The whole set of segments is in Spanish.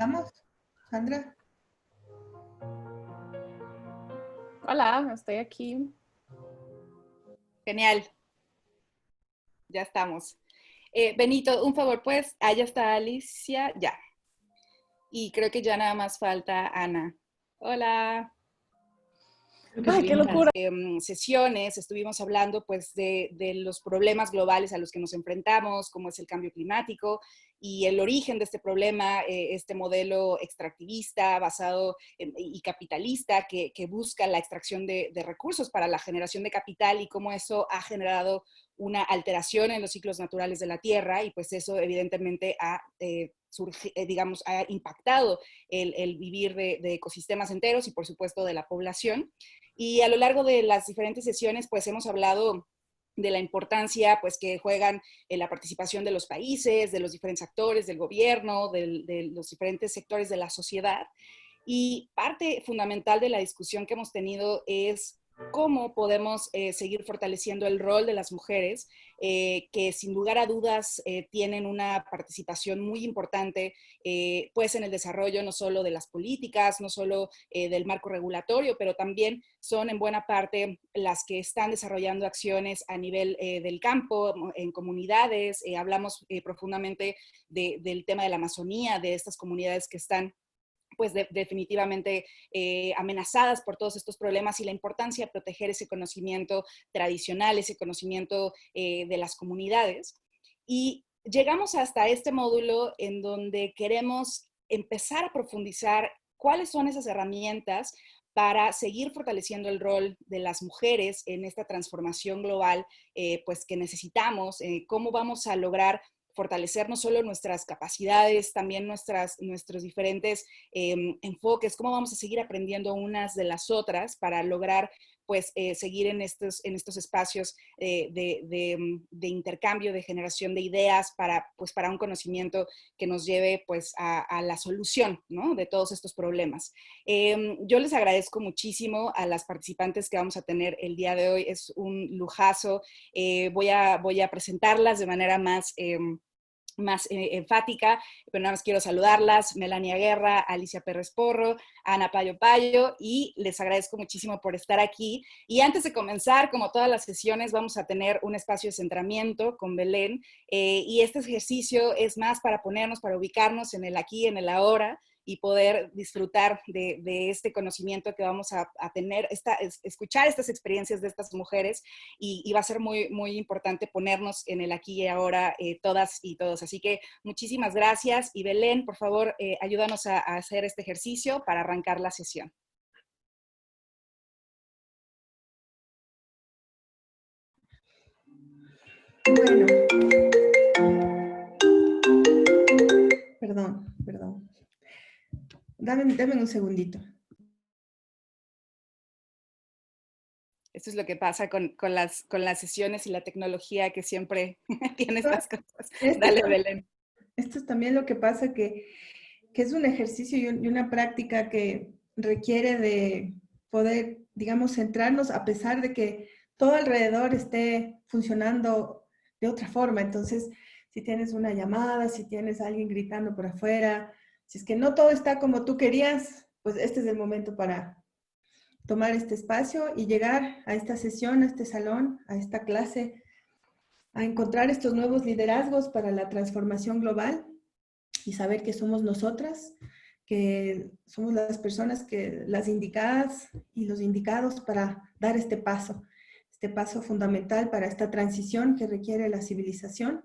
¿Estamos, Sandra? Hola, estoy aquí. Genial, ya estamos. Benito, un favor, pues, ya está Alicia, ya. Y creo que ya nada más falta Ana. Hola. ¡Ay, qué locura! Sesiones estuvimos hablando pues de los problemas globales a los que nos enfrentamos, como es el cambio climático y el origen de este problema, este modelo extractivista basado y capitalista que busca la extracción de recursos para la generación de capital y cómo eso ha generado una alteración en los ciclos naturales de la Tierra y pues eso evidentemente digamos, ha impactado el vivir de ecosistemas enteros y por supuesto de la población. Y a lo largo de las diferentes sesiones, pues hemos hablado de la importancia pues, que juegan en la participación de los países, de los diferentes actores, del gobierno, de los diferentes sectores de la sociedad. Y parte fundamental de la discusión que hemos tenido es cómo podemos seguir fortaleciendo el rol de las mujeres, que sin lugar a dudas tienen una participación muy importante pues en el desarrollo no solo de las políticas, no solo del marco regulatorio, pero también son en buena parte las que están desarrollando acciones a nivel del campo, en comunidades. Hablamos profundamente del tema de la Amazonía, de estas comunidades que están pues definitivamente amenazadas por todos estos problemas y la importancia de proteger ese conocimiento tradicional, ese conocimiento de las comunidades. Y llegamos hasta este módulo en donde queremos empezar a profundizar cuáles son esas herramientas para seguir fortaleciendo el rol de las mujeres en esta transformación global pues que necesitamos, cómo vamos a lograr fortalecer no solo nuestras capacidades, también nuestros diferentes enfoques, cómo vamos a seguir aprendiendo unas de las otras para lograr pues seguir en estos espacios de intercambio, de generación de ideas pues, para un conocimiento que nos lleve pues a la solución, ¿no? De todos estos problemas. Yo les agradezco muchísimo a las participantes que vamos a tener el día de hoy, es un lujazo. Voy a presentarlas de manera más enfática, pero nada más quiero saludarlas: Melania Guerra, Alicia Pérez Porro, Ana Payo Payo, y les agradezco muchísimo por estar aquí. Y antes de comenzar, como todas las sesiones, vamos a tener un espacio de centramiento con Belén, y este ejercicio es más para ponernos, para ubicarnos en el aquí, en el ahora, y poder disfrutar de este conocimiento que vamos a tener, escuchar estas experiencias de estas mujeres y va a ser muy, muy importante ponernos en el aquí y ahora todas y todos. Así que muchísimas gracias y Belén, por favor, ayúdanos a hacer este ejercicio para arrancar la sesión. Bueno. Perdón. Dame un segundito. Esto es lo que pasa con las sesiones y la tecnología que siempre tiene estas cosas. Dale, Belén. Esto es también lo que pasa, que es un ejercicio y una práctica que requiere de poder, digamos, centrarnos a pesar de que todo alrededor esté funcionando de otra forma. Entonces, si tienes una llamada, si tienes a alguien gritando por afuera, si es que no todo está como tú querías, pues este es el momento para tomar este espacio y llegar a esta sesión, a este salón, a esta clase, a encontrar estos nuevos liderazgos para la transformación global y saber que somos nosotras, que somos las personas, las indicadas y los indicados para dar este paso fundamental para esta transición que requiere la civilización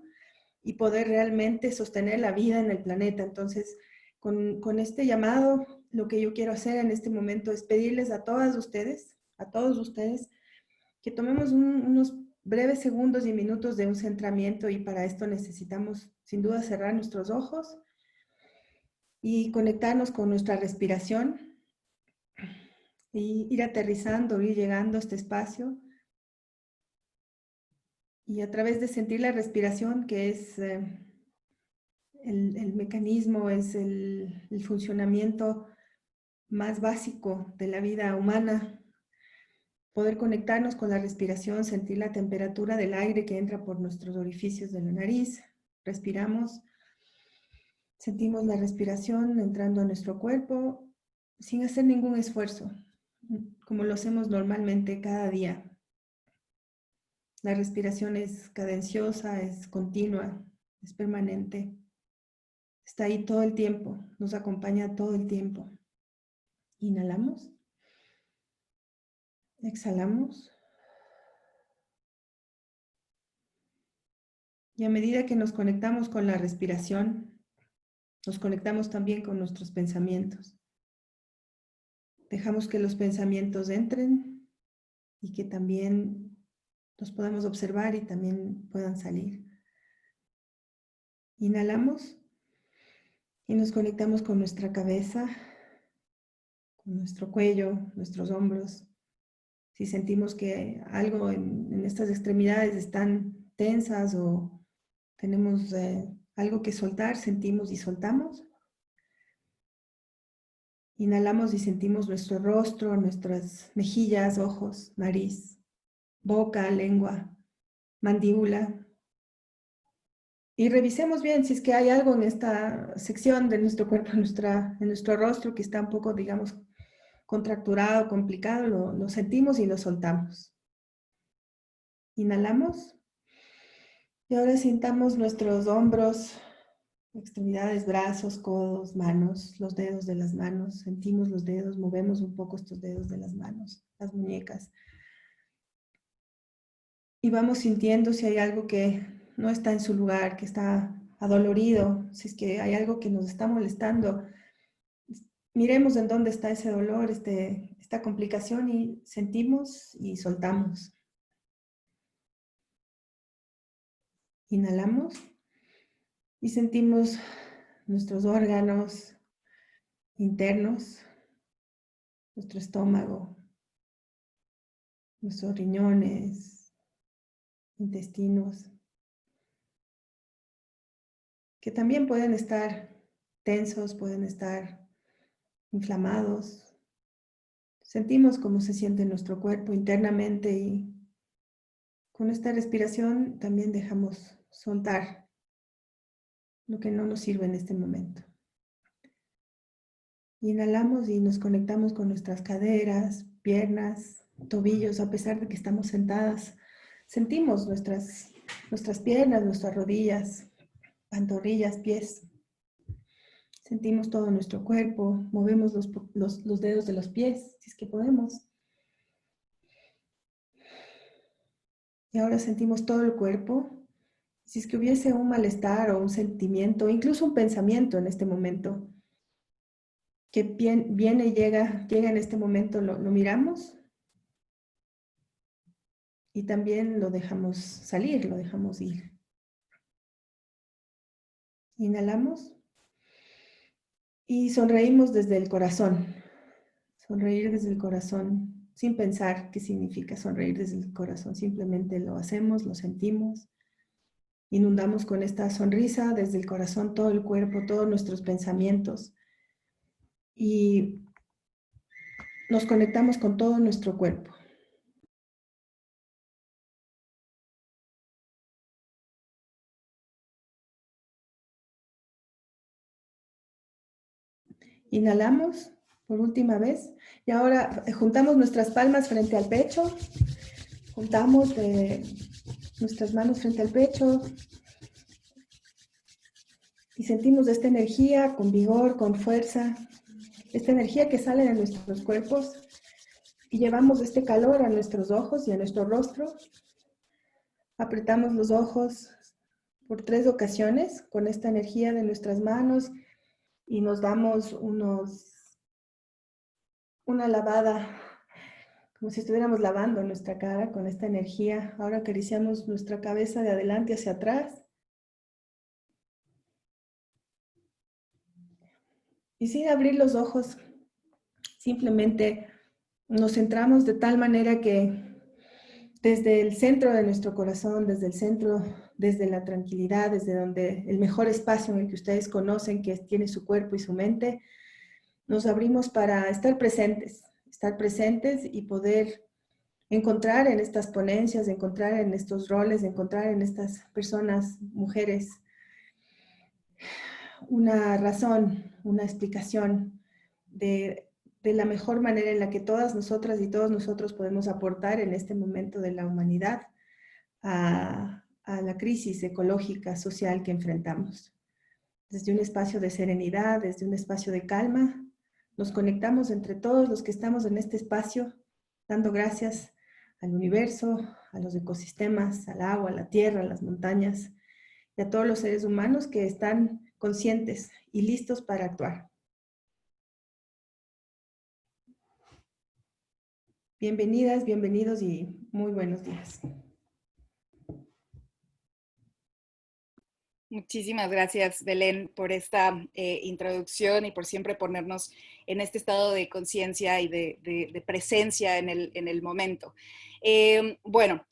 y poder realmente sostener la vida en el planeta. Entonces, con este llamado, lo que yo quiero hacer en este momento es pedirles a todos ustedes, que tomemos unos breves segundos y minutos de un centramiento, y para esto necesitamos sin duda cerrar nuestros ojos y conectarnos con nuestra respiración y ir aterrizando, ir llegando a este espacio. Y a través de sentir la respiración, que es el mecanismo, es el funcionamiento más básico de la vida humana, poder conectarnos con la respiración, sentir la temperatura del aire que entra por nuestros orificios de la nariz. Respiramos Sentimos la respiración entrando a nuestro cuerpo sin hacer ningún esfuerzo, como lo hacemos normalmente cada día. La respiración es cadenciosa, es continua, es permanente. Está ahí todo el tiempo, nos acompaña todo el tiempo. Inhalamos, exhalamos. Y a medida que nos conectamos con la respiración, nos conectamos también con nuestros pensamientos. Dejamos que los pensamientos entren y que también los podamos observar y también puedan salir. Inhalamos y nos conectamos con nuestra cabeza, con nuestro cuello, nuestros hombros. Si sentimos que algo en estas extremidades están tensas o tenemos algo que soltar, sentimos y soltamos. Inhalamos y sentimos nuestro rostro, nuestras mejillas, ojos, nariz, boca, lengua, mandíbula. Y revisemos bien si es que hay algo en esta sección de nuestro cuerpo, en nuestro rostro que está un poco, digamos, contracturado, complicado, lo sentimos y lo soltamos. Inhalamos y ahora sintamos nuestros hombros, extremidades, brazos, codos, manos, los dedos de las manos. Sentimos los dedos, movemos un poco estos dedos de las manos, las muñecas. Y vamos sintiendo si hay algo que no está en su lugar, que está adolorido, si es que hay algo que nos está molestando. Miremos en dónde está ese dolor, esta complicación y sentimos y soltamos. Inhalamos y sentimos nuestros órganos internos, nuestro estómago, nuestros riñones, intestinos, que también pueden estar tensos, pueden estar inflamados. Sentimos cómo se siente nuestro cuerpo internamente y con esta respiración también dejamos soltar lo que no nos sirve en este momento. Inhalamos y nos conectamos con nuestras caderas, piernas, tobillos, a pesar de que estamos sentadas. Sentimos nuestras piernas, nuestras rodillas, pantorrillas, pies. Sentimos todo nuestro cuerpo, movemos los dedos de los pies, si es que podemos. Y ahora sentimos todo el cuerpo. Si es que hubiese un malestar o un sentimiento, incluso un pensamiento en este momento, que viene y llega en este momento, lo miramos y también lo dejamos salir, lo dejamos ir. Inhalamos y sonreímos desde el corazón. Sonreír desde el corazón, sin pensar qué significa sonreír desde el corazón. Simplemente lo hacemos, lo sentimos. Inundamos con esta sonrisa desde el corazón todo el cuerpo, todos nuestros pensamientos. Y nos conectamos con todo nuestro cuerpo. Inhalamos por última vez y ahora juntamos nuestras palmas frente al pecho, juntamos nuestras manos frente al pecho y sentimos esta energía con vigor, con fuerza, esta energía que sale de nuestros cuerpos y llevamos este calor a nuestros ojos y a nuestro rostro. Apretamos los ojos por 3 ocasiones con esta energía de nuestras manos y nos damos una lavada, como si estuviéramos lavando nuestra cara con esta energía. Ahora acariciamos nuestra cabeza de adelante hacia atrás. Y sin abrir los ojos, simplemente nos centramos de tal manera que desde el centro de nuestro corazón, desde el centro, desde la tranquilidad, desde donde el mejor espacio en el que ustedes conocen que tiene su cuerpo y su mente, nos abrimos para estar presentes y poder encontrar en estas ponencias, encontrar en estos roles, encontrar en estas personas, mujeres, una razón, una explicación de la mejor manera en la que todas nosotras y todos nosotros podemos aportar en este momento de la humanidad a la crisis ecológica, social que enfrentamos. Desde un espacio de serenidad, desde un espacio de calma, nos conectamos entre todos los que estamos en este espacio, dando gracias al universo, a los ecosistemas, al agua, a la tierra, a las montañas y a todos los seres humanos que están conscientes y listos para actuar. Bienvenidas, bienvenidos y muy buenos días. Muchísimas gracias, Belén, por esta introducción y por siempre ponernos en este estado de conciencia y de presencia en el momento. Bueno,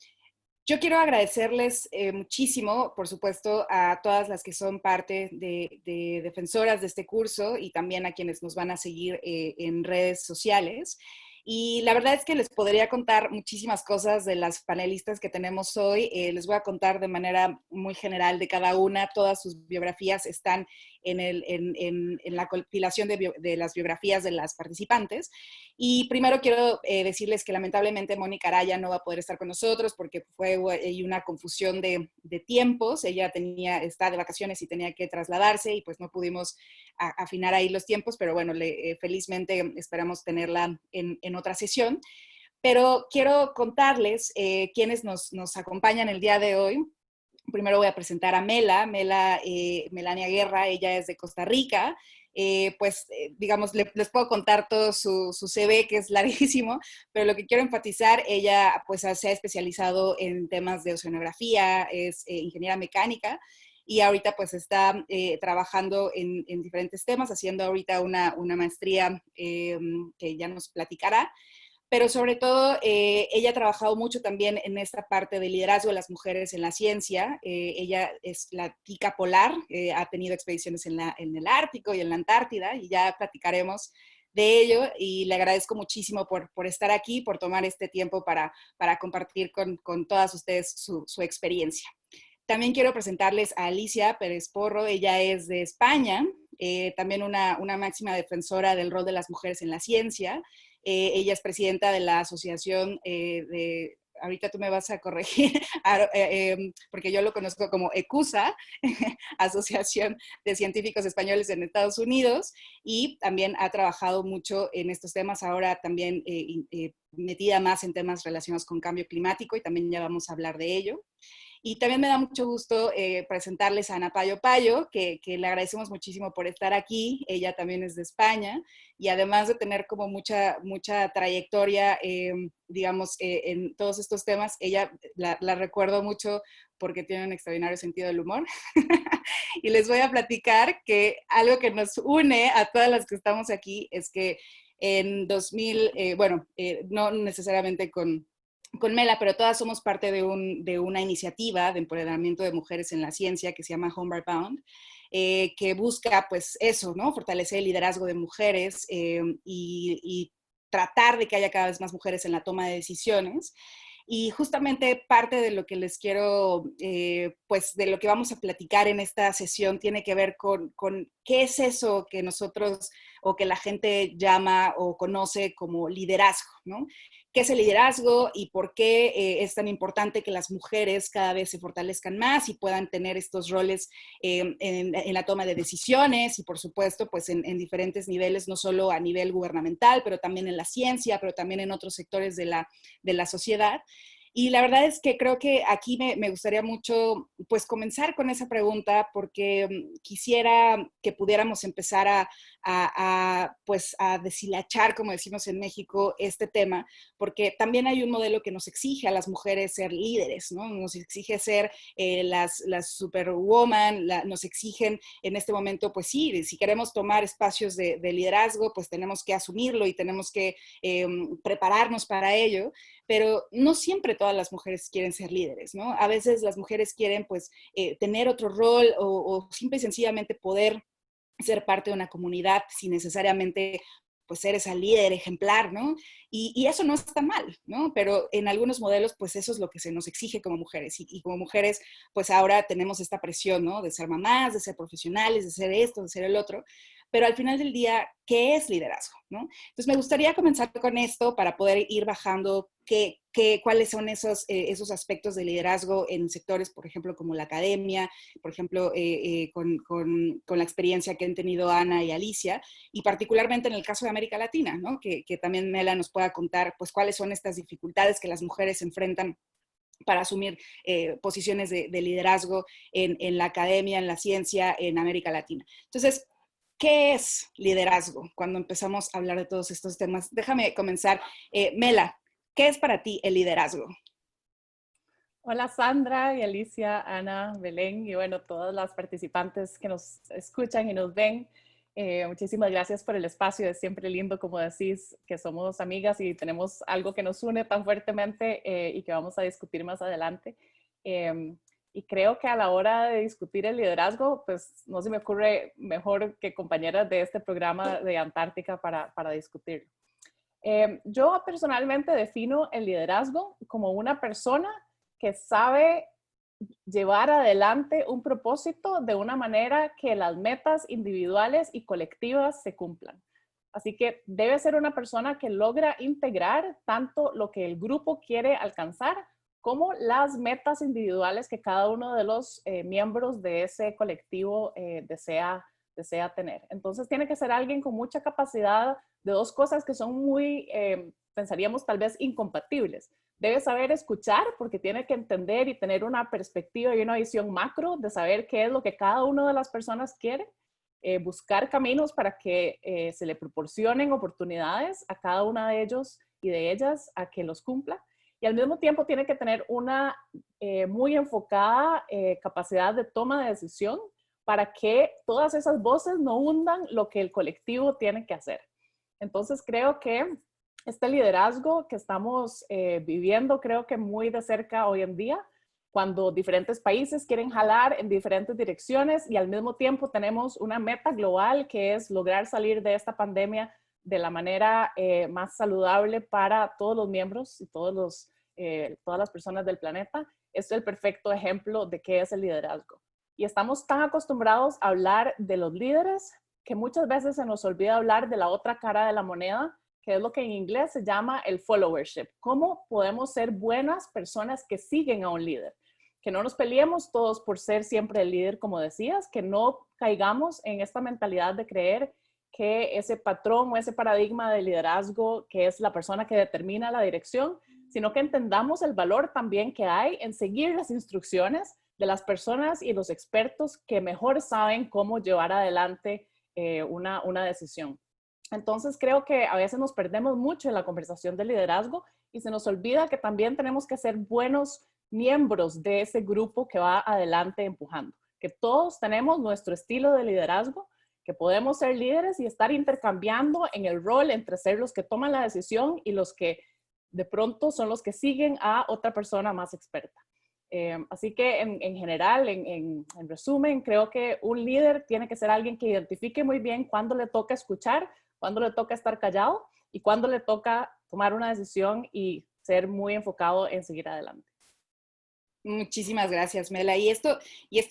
yo quiero agradecerles muchísimo, por supuesto, a todas las que son parte de defensoras de este curso y también a quienes nos van a seguir en redes sociales. Y la verdad es que les podría contar muchísimas cosas de las panelistas que tenemos hoy. Les voy a contar de manera muy general de cada una. Todas sus biografías están en la compilación de las biografías de las participantes. Y primero quiero decirles que lamentablemente Mónica Araya no va a poder estar con nosotros porque fue una confusión de tiempos. Ella está de vacaciones y tenía que trasladarse y pues no pudimos afinar ahí los tiempos, pero bueno, felizmente esperamos tenerla en otra sesión. Pero quiero contarles quiénes nos acompañan el día de hoy. Primero voy a presentar a Melania Guerra. Ella es de Costa Rica. Digamos, les puedo contar todo su CV, que es larguísimo, pero lo que quiero enfatizar, ella pues se ha especializado en temas de oceanografía, es ingeniera mecánica, y ahorita pues está trabajando en diferentes temas, haciendo ahorita una maestría que ya nos platicará. Pero sobre todo, ella ha trabajado mucho también en esta parte de liderazgo de las mujeres en la ciencia. Ella es la tica polar, ha tenido expediciones en el Ártico y en la Antártida, y ya platicaremos de ello. Y le agradezco muchísimo por estar aquí, por tomar este tiempo para compartir con todas ustedes su experiencia. También quiero presentarles a Alicia Pérez Porro. Ella es de España, también una máxima defensora del rol de las mujeres en la ciencia. Ella es presidenta de la asociación ahorita tú me vas a corregir, porque yo lo conozco como ECUSA, Asociación de Científicos Españoles en Estados Unidos, y también ha trabajado mucho en estos temas, ahora también metida más en temas relacionados con cambio climático, y también ya vamos a hablar de ello. Y también me da mucho gusto presentarles a Ana Payo Payo, que le agradecemos muchísimo por estar aquí. Ella también es de España y además de tener como mucha trayectoria, digamos, en todos estos temas, ella la recuerdo mucho porque tiene un extraordinario sentido del humor. Y les voy a platicar que algo que nos une a todas las que estamos aquí es que en 2000, no necesariamente con Mela, pero todas somos parte de una iniciativa de empoderamiento de mujeres en la ciencia que se llama Homeward Bound, que busca pues eso, ¿no? Fortalecer el liderazgo de mujeres y tratar de que haya cada vez más mujeres en la toma de decisiones. Y justamente parte de lo que les quiero, pues de lo que vamos a platicar en esta sesión tiene que ver con qué es eso que nosotros o que la gente llama o conoce como liderazgo, ¿no? ¿Qué es el liderazgo y por qué es tan importante que las mujeres cada vez se fortalezcan más y puedan tener estos roles en la toma de decisiones y por supuesto pues en diferentes niveles, no solo a nivel gubernamental, pero también en la ciencia, pero también en otros sectores de la sociedad? Y la verdad es que creo que aquí me gustaría mucho pues comenzar con esa pregunta porque quisiera que pudiéramos empezar pues a deshilachar, como decimos en México, este tema, porque también hay un modelo que nos exige a las mujeres ser líderes, ¿no? Nos exige ser las superwoman, nos exigen en este momento, pues sí, si queremos tomar espacios de liderazgo, pues tenemos que asumirlo y tenemos que prepararnos para ello. Pero no siempre todas las mujeres quieren ser líderes, ¿no? A veces las mujeres quieren, pues, tener otro rol o simple y sencillamente poder ser parte de una comunidad sin necesariamente pues ser esa líder ejemplar, ¿no? Y eso no está mal, ¿no? Pero en algunos modelos, pues eso es lo que se nos exige como mujeres. Y como mujeres, pues ahora tenemos esta presión, ¿no? De ser mamás, de ser profesionales, de ser esto, de ser el otro. Pero al final del día, ¿qué es liderazgo? ¿No? Entonces me gustaría comenzar con esto para poder ir bajando cuáles son esos aspectos de liderazgo en sectores, por ejemplo, como la academia, por ejemplo, con la experiencia que han tenido Ana y Alicia, y particularmente en el caso de América Latina, ¿no? Que también Mela nos pueda contar pues, cuáles son estas dificultades que las mujeres enfrentan para asumir posiciones de liderazgo en la academia, en la ciencia, en América Latina. Entonces, ¿qué es liderazgo? Cuando empezamos a hablar de todos estos temas, déjame comenzar. Mela, ¿qué es para ti el liderazgo? Hola Sandra y Alicia, Ana, Belén y bueno, todas las participantes que nos escuchan y nos ven. Muchísimas gracias por el espacio, es siempre lindo, como decís, que somos amigas y tenemos algo que nos une tan fuertemente y que vamos a discutir más adelante. Y creo que a la hora de discutir el liderazgo, pues no se me ocurre mejor que compañeras de este programa de Antártica para discutirlo. Yo personalmente defino el liderazgo como una persona que sabe llevar adelante un propósito de una manera que las metas individuales y colectivas se cumplan. Así que debe ser una persona que logra integrar tanto lo que el grupo quiere alcanzar como las metas individuales que cada uno de los miembros de ese colectivo desea tener. Entonces tiene que ser alguien con mucha capacidad de dos cosas que son muy, pensaríamos tal vez incompatibles. Debe saber escuchar porque tiene que entender y tener una perspectiva y una visión macro de saber qué es lo que cada una de las personas quiere, buscar caminos para que se le proporcionen oportunidades a cada una de ellos y de ellas a que los cumpla. Y al mismo tiempo tiene que tener una muy enfocada capacidad de toma de decisión para que todas esas voces no hundan lo que el colectivo tiene que hacer. Entonces creo que este liderazgo que estamos viviendo, creo que muy de cerca hoy en día, cuando diferentes países quieren jalar en diferentes direcciones y al mismo tiempo tenemos una meta global que es lograr salir de esta pandemia de la manera más saludable para todos los miembros y todas las personas del planeta. Es el perfecto ejemplo de qué es el liderazgo. Y estamos tan acostumbrados a hablar de los líderes que muchas veces se nos olvida hablar de la otra cara de la moneda, que es lo que en inglés se llama el followership. ¿Cómo podemos ser buenas personas que siguen a un líder? Que no nos peleemos todos por ser siempre el líder, como decías, que no caigamos en esta mentalidad de creer que ese patrón o ese paradigma de liderazgo, que es la persona que determina la dirección, sino que entendamos el valor también que hay en seguir las instrucciones de las personas y los expertos que mejor saben cómo llevar adelante una decisión. Entonces creo que a veces nos perdemos mucho en la conversación de liderazgo y se nos olvida que también tenemos que ser buenos miembros de ese grupo que va adelante empujando, que todos tenemos nuestro estilo de liderazgo, que podemos ser líderes y estar intercambiando en el rol entre ser los que toman la decisión y los que de pronto son los que siguen a otra persona más experta. Así que en general, en resumen, creo que un líder tiene que ser alguien que identifique muy bien cuándo le toca escuchar, cuándo le toca estar callado y cuándo le toca tomar una decisión y ser muy enfocado en seguir adelante. Muchísimas gracias, Mela. Y esto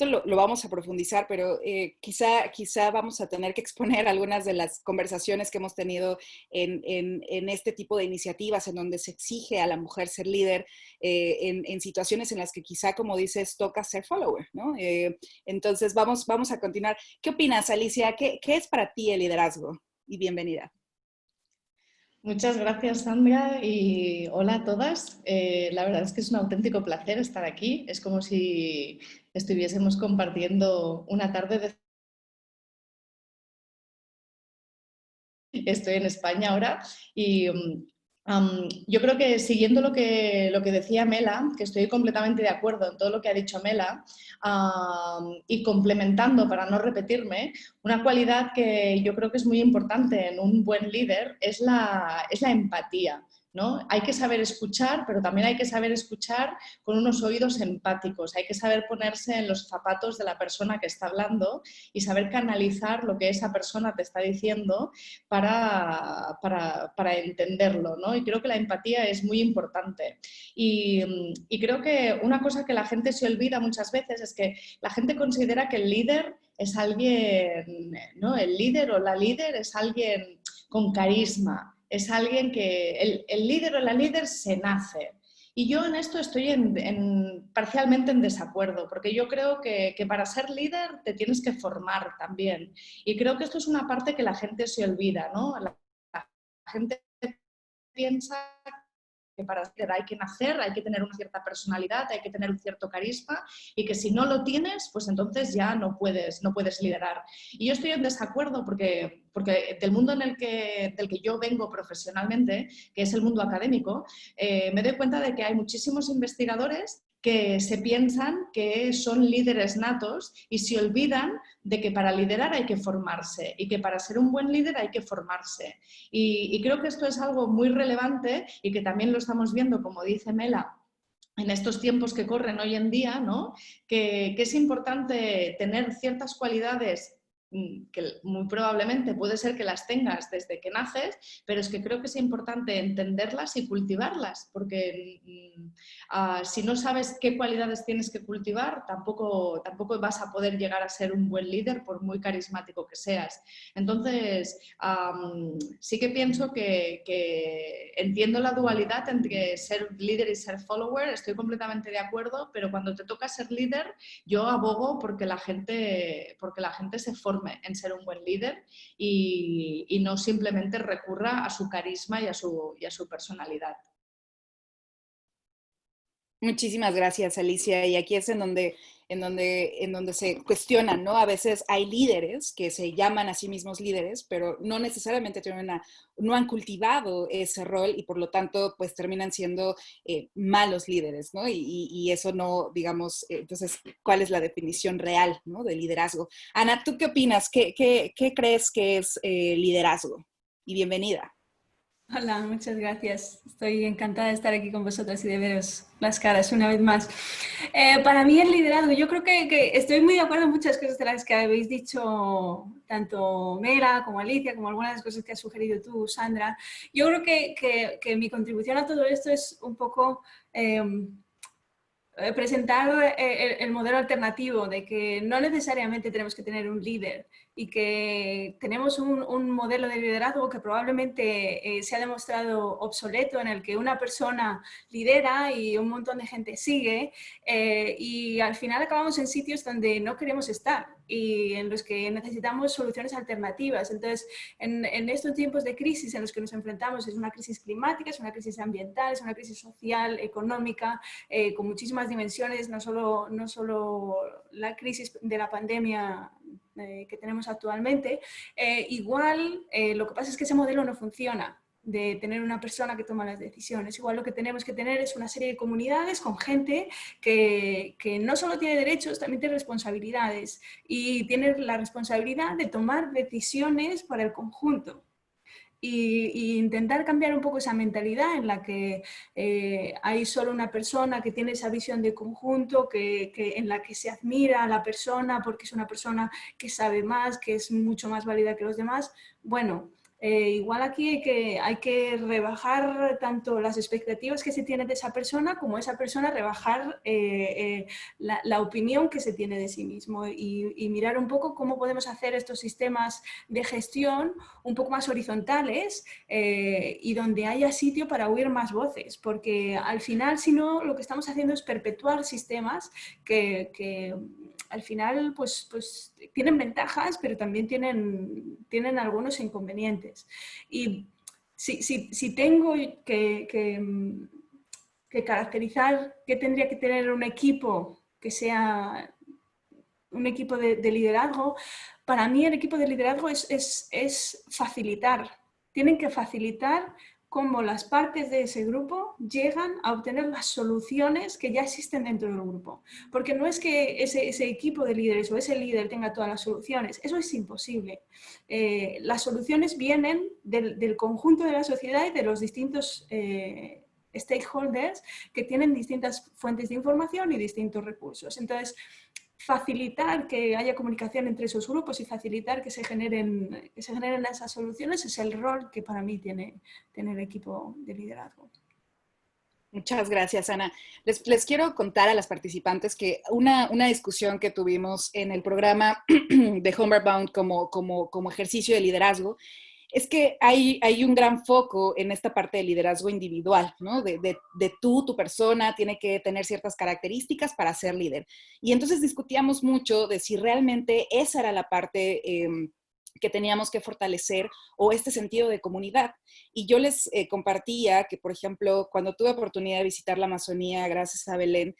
lo vamos a profundizar, pero quizá vamos a tener que exponer algunas de las conversaciones que hemos tenido en este tipo de iniciativas en donde se exige a la mujer ser líder, en situaciones en las que quizá, como dices, toca ser follower, ¿no? Entonces, vamos a continuar. ¿Qué opinas, Alicia? ¿Qué es para ti el liderazgo? Y bienvenida. Muchas gracias, Sandra, y hola a todas. La verdad es que es un auténtico placer estar aquí. Es como si estuviésemos compartiendo una tarde de... Estoy en España ahora y yo creo que siguiendo lo que decía Mela, que estoy completamente de acuerdo en todo lo que ha dicho Mela, y complementando para no repetirme, una cualidad que yo creo que es muy importante en un buen líder es la empatía. ¿no? Hay que saber escuchar, pero también hay que saber escuchar con unos oídos empáticos. Hay que saber ponerse en los zapatos de la persona que está hablando y saber canalizar lo que esa persona te está diciendo para entenderlo, ¿no? Y creo que la empatía es muy importante. Y creo que una cosa que la gente se olvida muchas veces es que la gente considera que el líder es alguien, ¿no? El líder o la líder es alguien con carisma, es alguien que el líder o la líder se nace. Y yo en esto estoy parcialmente en desacuerdo, porque yo creo que para ser líder te tienes que formar también. Y creo que esto es una parte que la gente se olvida, ¿no? La gente piensa que para ser hay que nacer, hay que tener una cierta personalidad, hay que tener un cierto carisma y que si no lo tienes, pues entonces ya no puedes liderar. Y yo estoy en desacuerdo porque del mundo del que yo vengo profesionalmente, que es el mundo académico, me doy cuenta de que hay muchísimos investigadores que se piensan que son líderes natos y se olvidan de que para liderar hay que formarse y que para ser un buen líder hay que formarse. Y creo que esto es algo muy relevante y que también lo estamos viendo, como dice Mela, en estos tiempos que corren hoy en día, ¿no? Que es importante tener ciertas cualidades que muy probablemente puede ser que las tengas desde que naces, pero es que creo que es importante entenderlas y cultivarlas, porque si no sabes qué cualidades tienes que cultivar, tampoco vas a poder llegar a ser un buen líder por muy carismático que seas. Entonces, sí que pienso que entiendo la dualidad entre ser líder y ser follower, estoy completamente de acuerdo, pero cuando te toca ser líder, yo abogo porque la gente se forme en ser un buen líder y no simplemente recurra a su carisma y a su personalidad. Muchísimas gracias, Alicia. Y aquí es en donde se cuestionan, ¿no? A veces hay líderes que se llaman a sí mismos líderes, pero no necesariamente no han cultivado ese rol y por lo tanto, pues terminan siendo malos líderes, ¿no? Y eso no, digamos, entonces, ¿cuál es la definición real, ¿no? De liderazgo? Ana, ¿tú qué opinas? ¿Qué crees que es liderazgo? Y bienvenida. Hola, muchas gracias. Estoy encantada de estar aquí con vosotras y de veros las caras una vez más. Para mí el liderazgo, yo creo que estoy muy de acuerdo en muchas cosas de las que habéis dicho, tanto Mela como Alicia, como algunas de las cosas que has sugerido tú, Sandra. Yo creo que mi contribución a todo esto es un poco presentar el modelo alternativo de que no necesariamente tenemos que tener un líder y que tenemos un modelo de liderazgo que probablemente se ha demostrado obsoleto, en el que una persona lidera y un montón de gente sigue y al final acabamos en sitios donde no queremos estar y en los que necesitamos soluciones alternativas. Entonces, en estos tiempos de crisis en los que nos enfrentamos, es una crisis climática, es una crisis ambiental, es una crisis social, económica, con muchísimas dimensiones, no solo la crisis de la pandemia que tenemos actualmente. Igual lo que pasa es que ese modelo no funciona, de tener una persona que toma las decisiones. Igual lo que tenemos que tener es una serie de comunidades con gente que no solo tiene derechos, también tiene responsabilidades y tiene la responsabilidad de tomar decisiones para el conjunto. Y intentar cambiar un poco esa mentalidad en la que hay solo una persona que tiene esa visión de conjunto, en la que se admira a la persona porque es una persona que sabe más, que es mucho más válida que los demás. Bueno, igual aquí hay que rebajar tanto las expectativas que se tiene de esa persona como esa persona rebajar la opinión que se tiene de sí mismo y mirar un poco cómo podemos hacer estos sistemas de gestión un poco más horizontales y donde haya sitio para oír más voces, porque al final, si no, lo que estamos haciendo es perpetuar sistemas que al final pues tienen ventajas, pero también tienen algunos inconvenientes. Y si tengo que caracterizar qué tendría que tener un equipo que sea un equipo de liderazgo, para mí el equipo de liderazgo es facilitar. Tienen que facilitar cómo las partes de ese grupo llegan a obtener las soluciones que ya existen dentro del grupo. Porque no es que ese equipo de líderes o ese líder tenga todas las soluciones, eso es imposible. Las soluciones vienen del conjunto de la sociedad y de los distintos stakeholders que tienen distintas fuentes de información y distintos recursos. Entonces, facilitar que haya comunicación entre esos grupos y facilitar que se generen esas soluciones es el rol que para mí tiene el equipo de liderazgo. Muchas gracias, Ana. Les quiero contar a las participantes que una discusión que tuvimos en el programa de Homeward Bound como ejercicio de liderazgo es que hay un gran foco en esta parte de liderazgo individual, ¿no? De tu persona tiene que tener ciertas características para ser líder. Y entonces discutíamos mucho de si realmente esa era la parte que teníamos que fortalecer o este sentido de comunidad. Y yo les compartía que, por ejemplo, cuando tuve oportunidad de visitar la Amazonía, gracias a Belén,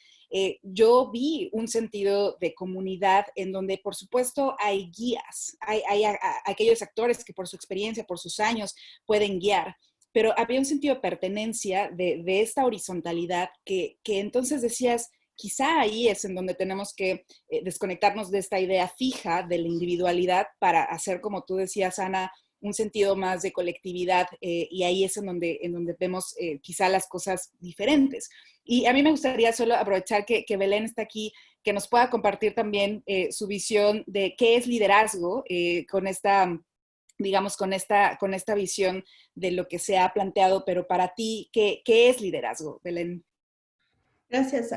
yo vi un sentido de comunidad en donde, por supuesto, hay guías, hay aquellos actores que por su experiencia, por sus años, pueden guiar, pero había un sentido de pertenencia de esta horizontalidad que entonces decías, quizá ahí es en donde tenemos que desconectarnos de esta idea fija de la individualidad para hacer, como tú decías, Ana, un sentido más de colectividad y ahí es en donde vemos quizá las cosas diferentes. Y a mí me gustaría solo aprovechar que Belén está aquí, que nos pueda compartir también su visión de qué es liderazgo con esta, digamos, con esta visión de lo que se ha planteado, pero para ti, ¿qué es liderazgo, Belén? Gracias,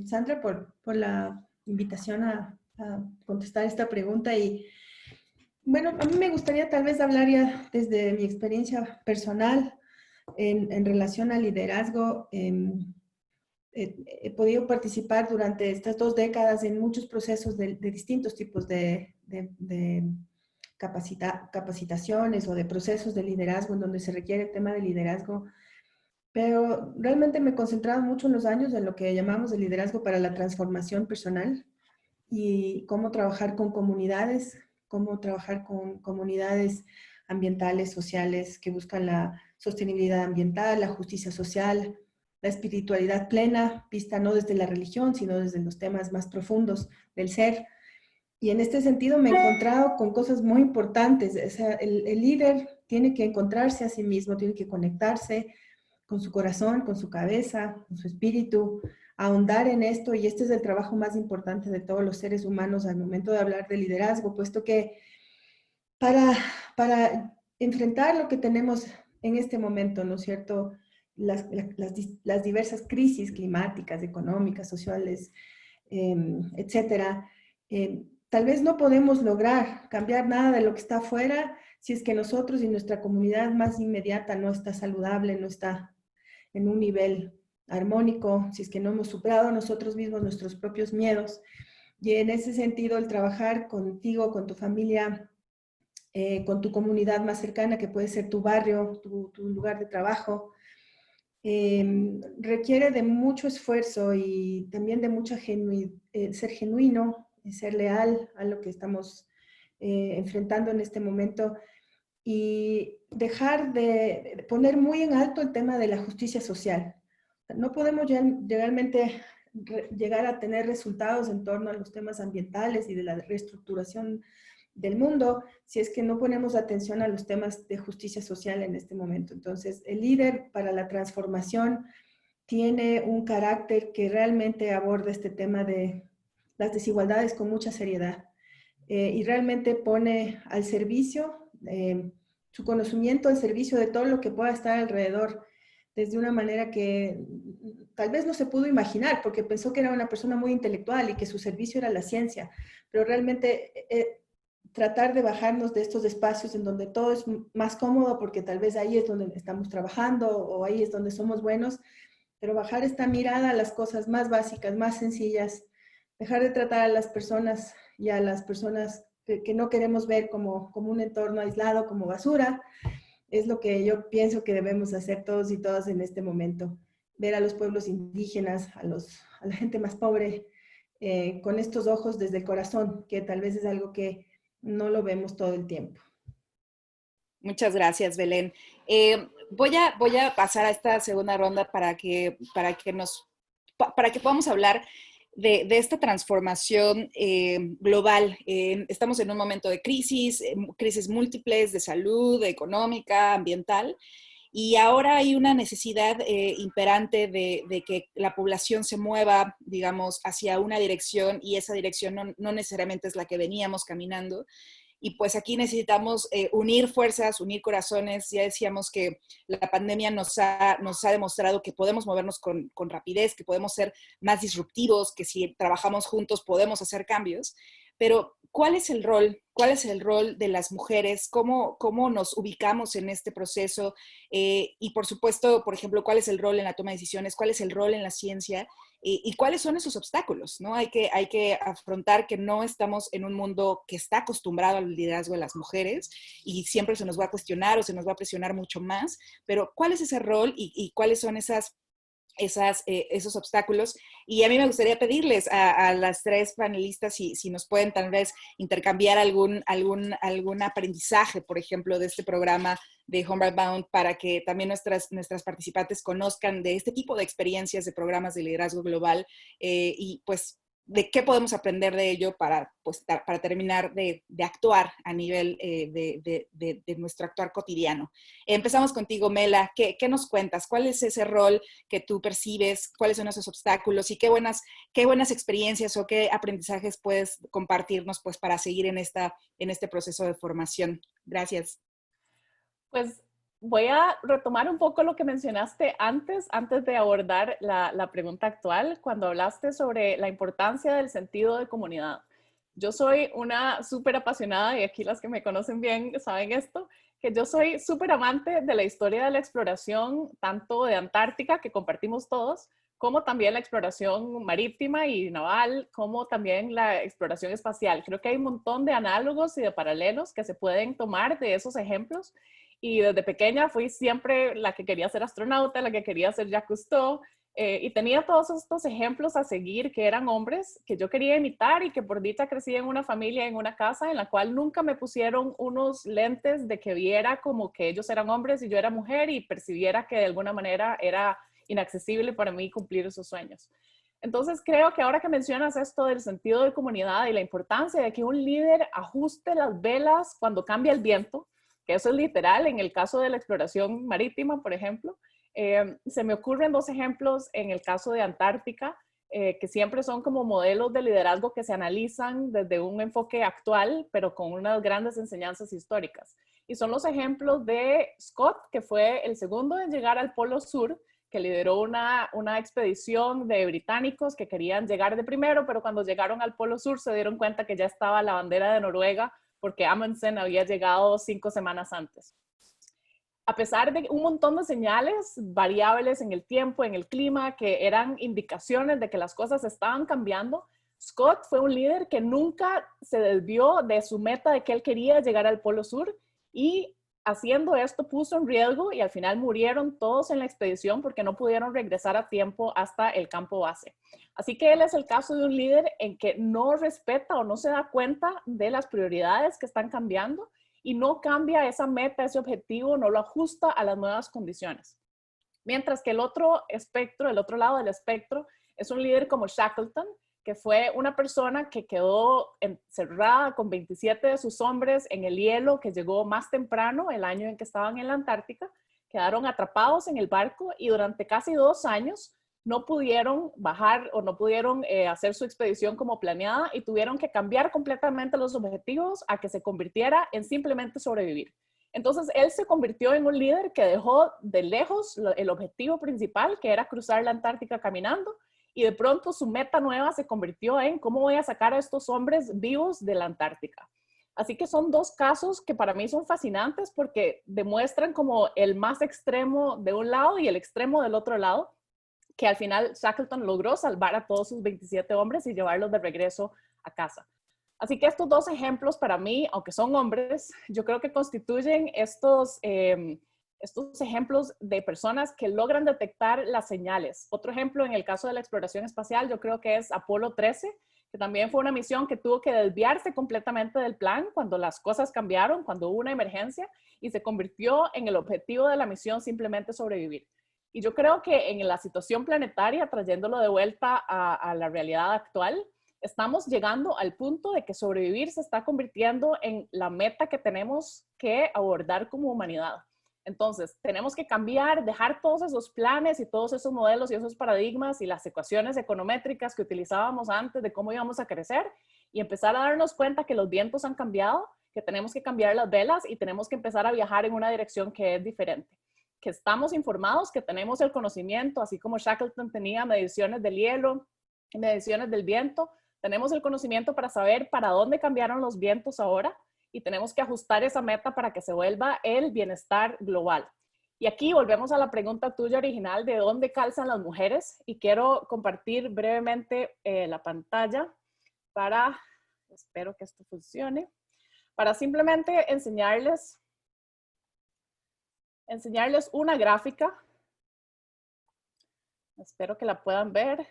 Sandra, por la invitación a contestar esta pregunta. Y bueno, a mí me gustaría tal vez hablar ya desde mi experiencia personal en relación al liderazgo. He podido participar durante estas 2 décadas en muchos procesos de distintos tipos de capacitaciones o de procesos de liderazgo en donde se requiere el tema de liderazgo. Pero realmente me he concentrado mucho en los años en lo que llamamos el liderazgo para la transformación personal y cómo trabajar con comunidades, ambientales, sociales, que buscan la sostenibilidad ambiental, la justicia social, la espiritualidad plena, vista no desde la religión, sino desde los temas más profundos del ser. Y en este sentido me he encontrado con cosas muy importantes. O sea, el líder tiene que encontrarse a sí mismo, tiene que conectarse con su corazón, con su cabeza, con su espíritu, ahondar en esto, y este es el trabajo más importante de todos los seres humanos al momento de hablar de liderazgo, puesto que para enfrentar lo que tenemos en este momento, ¿no es cierto?, las diversas crisis climáticas, económicas, sociales, etcétera, tal vez no podemos lograr cambiar nada de lo que está afuera si es que nosotros y nuestra comunidad más inmediata no está saludable, no está en un nivel armónico, si es que no hemos superado nosotros mismos nuestros propios miedos. Y en ese sentido, el trabajar contigo, con tu familia, con tu comunidad más cercana, que puede ser tu barrio, tu lugar de trabajo, requiere de mucho esfuerzo y también de mucha ser genuino, ser leal a lo que estamos enfrentando en este momento y dejar de poner muy en alto el tema de la justicia social. No podemos realmente llegar a tener resultados en torno a los temas ambientales y de la reestructuración del mundo si es que no ponemos atención a los temas de justicia social en este momento. Entonces, el líder para la transformación tiene un carácter que realmente aborda este tema de las desigualdades con mucha seriedad y realmente pone al servicio su conocimiento al servicio de todo lo que pueda estar alrededor desde una manera que tal vez no se pudo imaginar, porque pensó que era una persona muy intelectual y que su servicio era la ciencia, pero realmente tratar de bajarnos de estos espacios en donde todo es más cómodo, porque tal vez ahí es donde estamos trabajando o ahí es donde somos buenos, pero bajar esta mirada a las cosas más básicas, más sencillas, dejar de tratar a las personas y a las personas que no queremos ver como un entorno aislado, como basura, es lo que yo pienso que debemos hacer todos y todas en este momento. Ver a los pueblos indígenas, a la gente más pobre, con estos ojos desde el corazón, que tal vez es algo que no lo vemos todo el tiempo. Muchas gracias, Belén. voy a pasar a esta segunda ronda para que podamos hablar de esta transformación global. Estamos en un momento de crisis múltiples de salud, económica, ambiental, y ahora hay una necesidad imperante de que la población se mueva, digamos, hacia una dirección, y esa dirección no necesariamente es la que veníamos caminando. Y pues aquí necesitamos unir fuerzas, unir corazones. Ya decíamos que la pandemia nos ha demostrado que podemos movernos con rapidez, que podemos ser más disruptivos, que si trabajamos juntos podemos hacer cambios. Pero, ¿cuál es el rol? ¿Cuál es el rol de las mujeres? ¿Cómo nos ubicamos en este proceso? Y por supuesto, por ejemplo, ¿cuál es el rol en la toma de decisiones? ¿Cuál es el rol en la ciencia? ¿Y cuáles son esos obstáculos? ¿No? Hay que afrontar que no estamos en un mundo que está acostumbrado al liderazgo de las mujeres, y siempre se nos va a cuestionar o se nos va a presionar mucho más, pero ¿cuál es ese rol y cuáles son esos obstáculos? Y a mí me gustaría pedirles a las tres panelistas si nos pueden tal vez intercambiar algún aprendizaje, por ejemplo, de este programa de Homeward Bound, para que también nuestras participantes conozcan de este tipo de experiencias de programas de liderazgo global, y pues de qué podemos aprender de ello para terminar de actuar a nivel de nuestro actuar cotidiano. Empezamos contigo, Mela. ¿Qué nos cuentas? ¿Cuál es ese rol que tú percibes? ¿Cuáles son esos obstáculos? ¿Y qué buenas experiencias o qué aprendizajes puedes compartirnos, pues, para seguir en este proceso de formación? Gracias. Pues voy a retomar un poco lo que mencionaste antes de abordar la pregunta actual, cuando hablaste sobre la importancia del sentido de comunidad. Yo soy una súper apasionada, y aquí las que me conocen bien saben esto, que yo soy súper amante de la historia de la exploración, tanto de Antártica, que compartimos todos, como también la exploración marítima y naval, como también la exploración espacial. Creo que hay un montón de análogos y de paralelos que se pueden tomar de esos ejemplos. Y desde pequeña fui siempre la que quería ser astronauta, la que quería ser Jacques Cousteau, y tenía todos estos ejemplos a seguir que eran hombres que yo quería imitar, y que por dicha crecí en una familia, en una casa en la cual nunca me pusieron unos lentes de que viera como que ellos eran hombres y yo era mujer, y percibiera que de alguna manera era inaccesible para mí cumplir esos sueños. Entonces creo que ahora que mencionas esto del sentido de comunidad y la importancia de que un líder ajuste las velas cuando cambia el viento, que eso es literal en el caso de la exploración marítima, por ejemplo, se me ocurren dos ejemplos en el caso de Antártica, que siempre son como modelos de liderazgo que se analizan desde un enfoque actual, pero con unas grandes enseñanzas históricas. Y son los ejemplos de Scott, que fue el segundo en llegar al Polo Sur, que lideró una expedición de británicos que querían llegar de primero, pero cuando llegaron al Polo Sur se dieron cuenta que ya estaba la bandera de Noruega, porque Amundsen había llegado 5 semanas antes. A pesar de un montón de señales variables en el tiempo, en el clima, que eran indicaciones de que las cosas estaban cambiando, Scott fue un líder que nunca se desvió de su meta de que él quería llegar al Polo Sur, y haciendo esto puso en riesgo, y al final murieron todos en la expedición porque no pudieron regresar a tiempo hasta el campo base. Así que él es el caso de un líder en que no respeta o no se da cuenta de las prioridades que están cambiando, y no cambia esa meta, ese objetivo, no lo ajusta a las nuevas condiciones. Mientras que el otro lado del espectro, es un líder como Shackleton, que fue una persona que quedó encerrada con 27 de sus hombres en el hielo, que llegó más temprano, el año en que estaban en la Antártica, quedaron atrapados en el barco, y durante casi 2 años no pudieron bajar o no pudieron hacer su expedición como planeada, y tuvieron que cambiar completamente los objetivos a que se convirtiera en simplemente sobrevivir. Entonces él se convirtió en un líder que dejó de lejos el objetivo principal, que era cruzar la Antártica caminando, y de pronto su meta nueva se convirtió en cómo voy a sacar a estos hombres vivos de la Antártica. Así que son dos casos que para mí son fascinantes, porque demuestran como el más extremo de un lado y el extremo del otro lado, que al final Shackleton logró salvar a todos sus 27 hombres y llevarlos de regreso a casa. Así que estos dos ejemplos para mí, aunque son hombres, yo creo que constituyen estos ejemplos de personas que logran detectar las señales. Otro ejemplo en el caso de la exploración espacial, yo creo que es Apolo 13, que también fue una misión que tuvo que desviarse completamente del plan cuando las cosas cambiaron, cuando hubo una emergencia, y se convirtió en el objetivo de la misión simplemente sobrevivir. Y yo creo que en la situación planetaria, trayéndolo de vuelta a la realidad actual, estamos llegando al punto de que sobrevivir se está convirtiendo en la meta que tenemos que abordar como humanidad. Entonces, tenemos que cambiar, dejar todos esos planes y todos esos modelos y esos paradigmas y las ecuaciones econométricas que utilizábamos antes de cómo íbamos a crecer y empezar a darnos cuenta que los vientos han cambiado, que tenemos que cambiar las velas y tenemos que empezar a viajar en una dirección que es diferente. Que estamos informados, que tenemos el conocimiento, así como Shackleton tenía mediciones del hielo, mediciones del viento, tenemos el conocimiento para saber para dónde cambiaron los vientos ahora y tenemos que ajustar esa meta para que se vuelva el bienestar global. Y aquí volvemos a la pregunta tuya original de dónde calzan las mujeres y quiero compartir brevemente la pantalla para, espero que esto funcione, para simplemente enseñarles una gráfica. Espero que la puedan ver.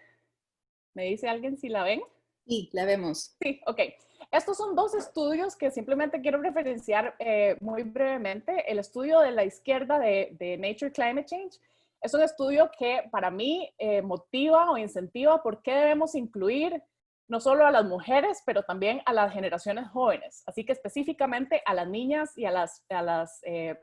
¿Me dice alguien si la ven? Sí, la vemos. Sí, ok. Estos son dos estudios que simplemente quiero referenciar muy brevemente. El estudio de la izquierda de Nature Climate Change es un estudio que para mí motiva o incentiva por qué debemos incluir no solo a las mujeres, pero también a las generaciones jóvenes. Así que específicamente a las niñas y a las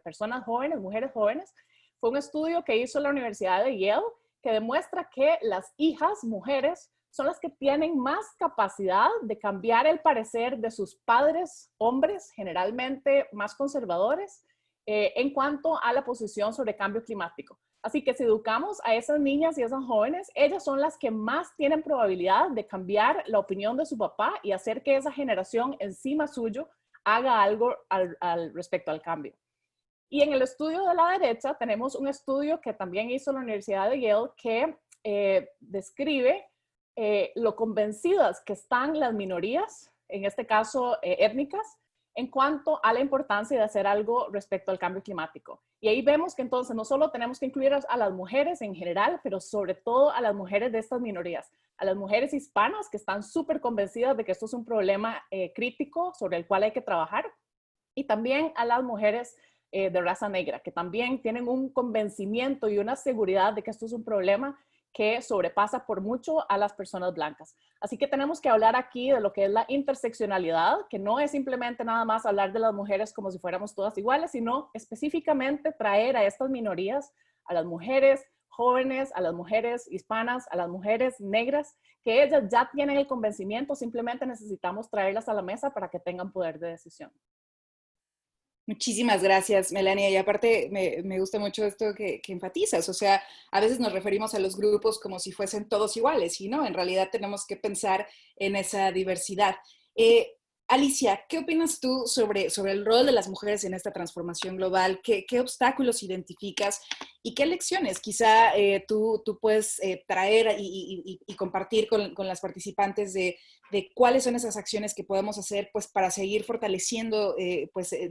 personas jóvenes, mujeres jóvenes. Fue un estudio que hizo la Universidad de Yale que demuestra que las hijas mujeres son las que tienen más capacidad de cambiar el parecer de sus padres hombres, generalmente más conservadores, en cuanto a la posición sobre cambio climático. Así que si educamos a esas niñas y esas jóvenes, ellas son las que más tienen probabilidad de cambiar la opinión de su papá y hacer que esa generación encima suyo haga algo al respecto al cambio. Y en el estudio de la derecha tenemos un estudio que también hizo la Universidad de Yale que describe lo convencidas que están las minorías, en este caso étnicas, en cuanto a la importancia de hacer algo respecto al cambio climático. Y ahí vemos que entonces no solo tenemos que incluir a las mujeres en general, pero sobre todo a las mujeres de estas minorías, a las mujeres hispanas que están súper convencidas de que esto es un problema crítico sobre el cual hay que trabajar, y también a las mujeres de raza negra, que también tienen un convencimiento y una seguridad de que esto es un problema que sobrepasa por mucho a las personas blancas. Así que tenemos que hablar aquí de lo que es la interseccionalidad, que no es simplemente nada más hablar de las mujeres como si fuéramos todas iguales, sino específicamente traer a estas minorías, a las mujeres jóvenes, a las mujeres hispanas, a las mujeres negras, que ellas ya tienen el convencimiento, simplemente necesitamos traerlas a la mesa para que tengan poder de decisión. Muchísimas gracias, Melania. Y aparte me gusta mucho esto que enfatizas. O sea, a veces nos referimos a los grupos como si fuesen todos iguales y no, en realidad tenemos que pensar en esa diversidad. Alicia, ¿qué opinas tú sobre el rol de las mujeres en esta transformación global? ¿Qué obstáculos identificas y qué lecciones quizá tú puedes traer y compartir con las participantes de cuáles son esas acciones que podemos hacer pues, para seguir fortaleciendo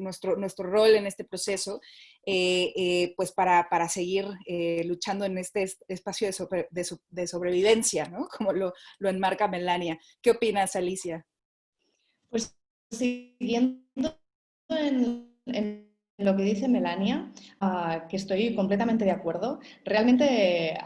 nuestro rol en este proceso, pues para seguir luchando en este espacio de sobrevivencia, ¿no? Como lo enmarca Melania. ¿Qué opinas, Alicia? Pues siguiendo en lo que dice Melania, que estoy completamente de acuerdo, realmente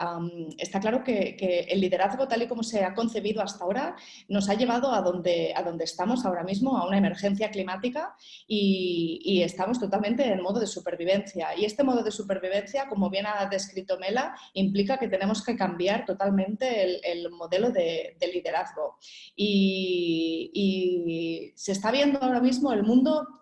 está claro que el liderazgo tal y como se ha concebido hasta ahora nos ha llevado a donde estamos ahora mismo, a una emergencia climática y estamos totalmente en modo de supervivencia. Y este modo de supervivencia, como bien ha descrito Mela, implica que tenemos que cambiar totalmente el modelo de liderazgo. Y se está viendo ahora mismo el mundo,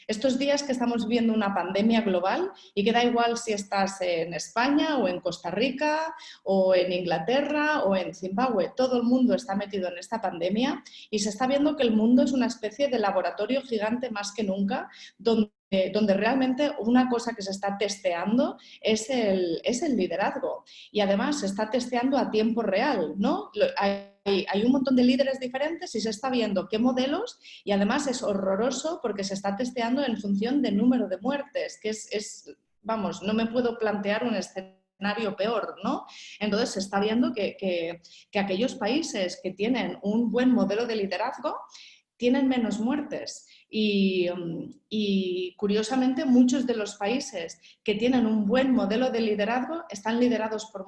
estos días que estamos viendo una pandemia global y que da igual si estás en España o en Costa Rica o en Inglaterra o en Zimbabue, todo el mundo está metido en esta pandemia y se está viendo que el mundo es una especie de laboratorio gigante más que nunca, donde realmente una cosa que se está testeando es el liderazgo y además se está testeando a tiempo real, ¿no? Hay un montón de líderes diferentes y se está viendo qué modelos y además es horroroso porque se está testeando en función del número de muertes, que vamos, no me puedo plantear un escenario escenario peor, ¿no? Entonces se está viendo que aquellos países que tienen un buen modelo de liderazgo tienen menos muertes y curiosamente muchos de los países que tienen un buen modelo de liderazgo están liderados por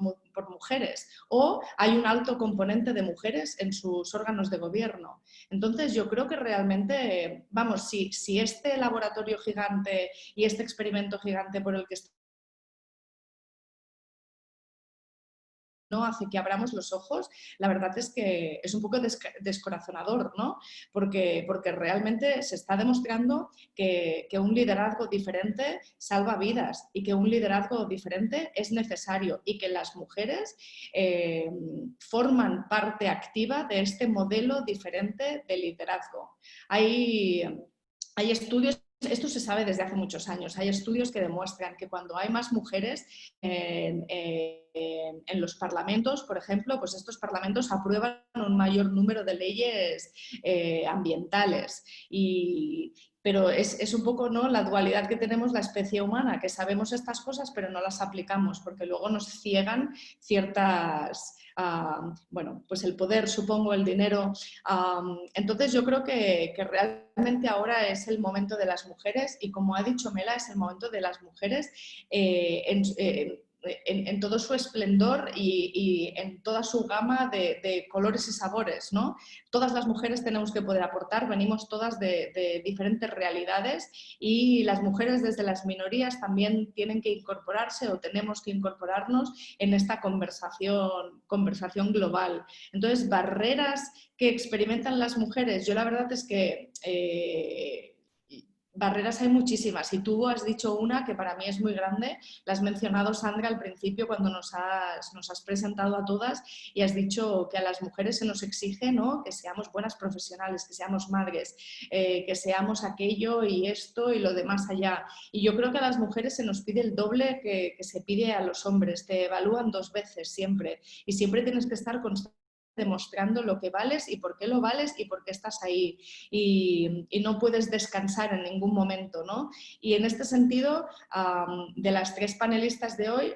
mujeres o hay un alto componente de mujeres en sus órganos de gobierno. Entonces yo creo que realmente, vamos, si este laboratorio gigante y este experimento gigante por el que no hace que abramos los ojos, la verdad es que es un poco descorazonador, ¿no? Porque realmente se está demostrando que un liderazgo diferente salva vidas y que un liderazgo diferente es necesario y que las mujeres forman parte activa de este modelo diferente de liderazgo. Hay estudios. Esto se sabe desde hace muchos años. Hay estudios que demuestran que cuando hay más mujeres en los parlamentos, por ejemplo, pues estos parlamentos aprueban un mayor número de leyes ambientales. Pero es un poco, ¿no?, la dualidad que tenemos la especie humana, que sabemos estas cosas pero no las aplicamos porque luego nos ciegan ciertas... bueno, pues el poder, supongo, el dinero. Entonces yo creo que realmente ahora es el momento de las mujeres y, como ha dicho Mela, es el momento de las mujeres en todo su esplendor y en toda su gama de colores y sabores, ¿no? Todas las mujeres tenemos que poder aportar, venimos todas de diferentes realidades y las mujeres desde las minorías también tienen que incorporarse o tenemos que incorporarnos en esta conversación global. Entonces, barreras que experimentan las mujeres, yo la verdad es que barreras hay muchísimas y tú has dicho una que para mí es muy grande, la has mencionado, Sandra, al principio cuando nos has presentado a todas y has dicho que a las mujeres se nos exige, ¿no?, que seamos buenas profesionales, que seamos madres, que seamos aquello y esto y lo demás allá. Y yo creo que a las mujeres se nos pide el doble que se pide a los hombres, te evalúan 2 veces siempre y siempre tienes que estar constantemente demostrando lo que vales y por qué lo vales y por qué estás ahí y no puedes descansar en ningún momento, ¿no? Y en este sentido, de las 3 panelistas de hoy,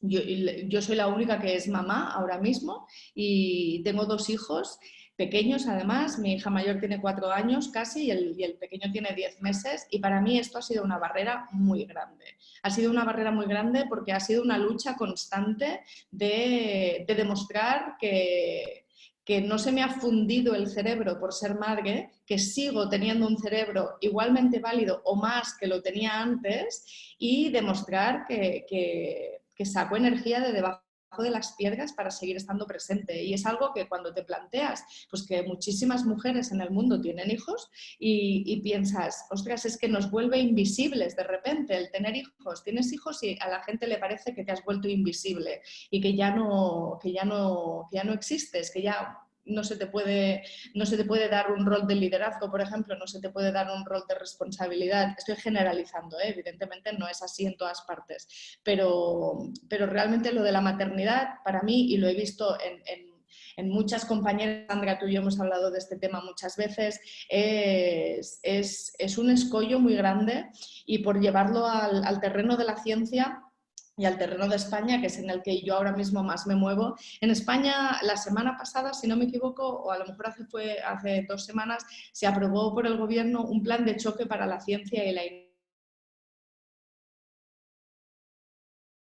yo soy la única que es mamá ahora mismo y tengo 2 hijos pequeños además, mi hija mayor tiene 4 años casi y el pequeño tiene 10 meses y para mí esto ha sido una barrera muy grande. Ha sido una barrera muy grande porque ha sido una lucha constante de demostrar que no se me ha fundido el cerebro por ser madre, que sigo teniendo un cerebro igualmente válido o más que lo tenía antes y demostrar que saco energía de debajo de las piedras para seguir estando presente. Y es algo que cuando te planteas, pues que muchísimas mujeres en el mundo tienen hijos y piensas, ostras, es que nos vuelve invisibles de repente el tener hijos. Tienes hijos y a la gente le parece que te has vuelto invisible y que ya no existes, que ya no se te puede dar un rol de liderazgo, por ejemplo, no se te puede dar un rol de responsabilidad. Estoy generalizando, evidentemente no es así en todas partes, pero realmente lo de la maternidad, para mí, y lo he visto en muchas compañeras, Sandra, tú y yo hemos hablado de este tema muchas veces, es un escollo muy grande y por llevarlo al terreno de la ciencia y al terreno de España, que es en el que yo ahora mismo más me muevo. En España, la semana pasada, si no me equivoco, o a lo mejor hace 2 semanas, se aprobó por el Gobierno un plan de choque para la ciencia y la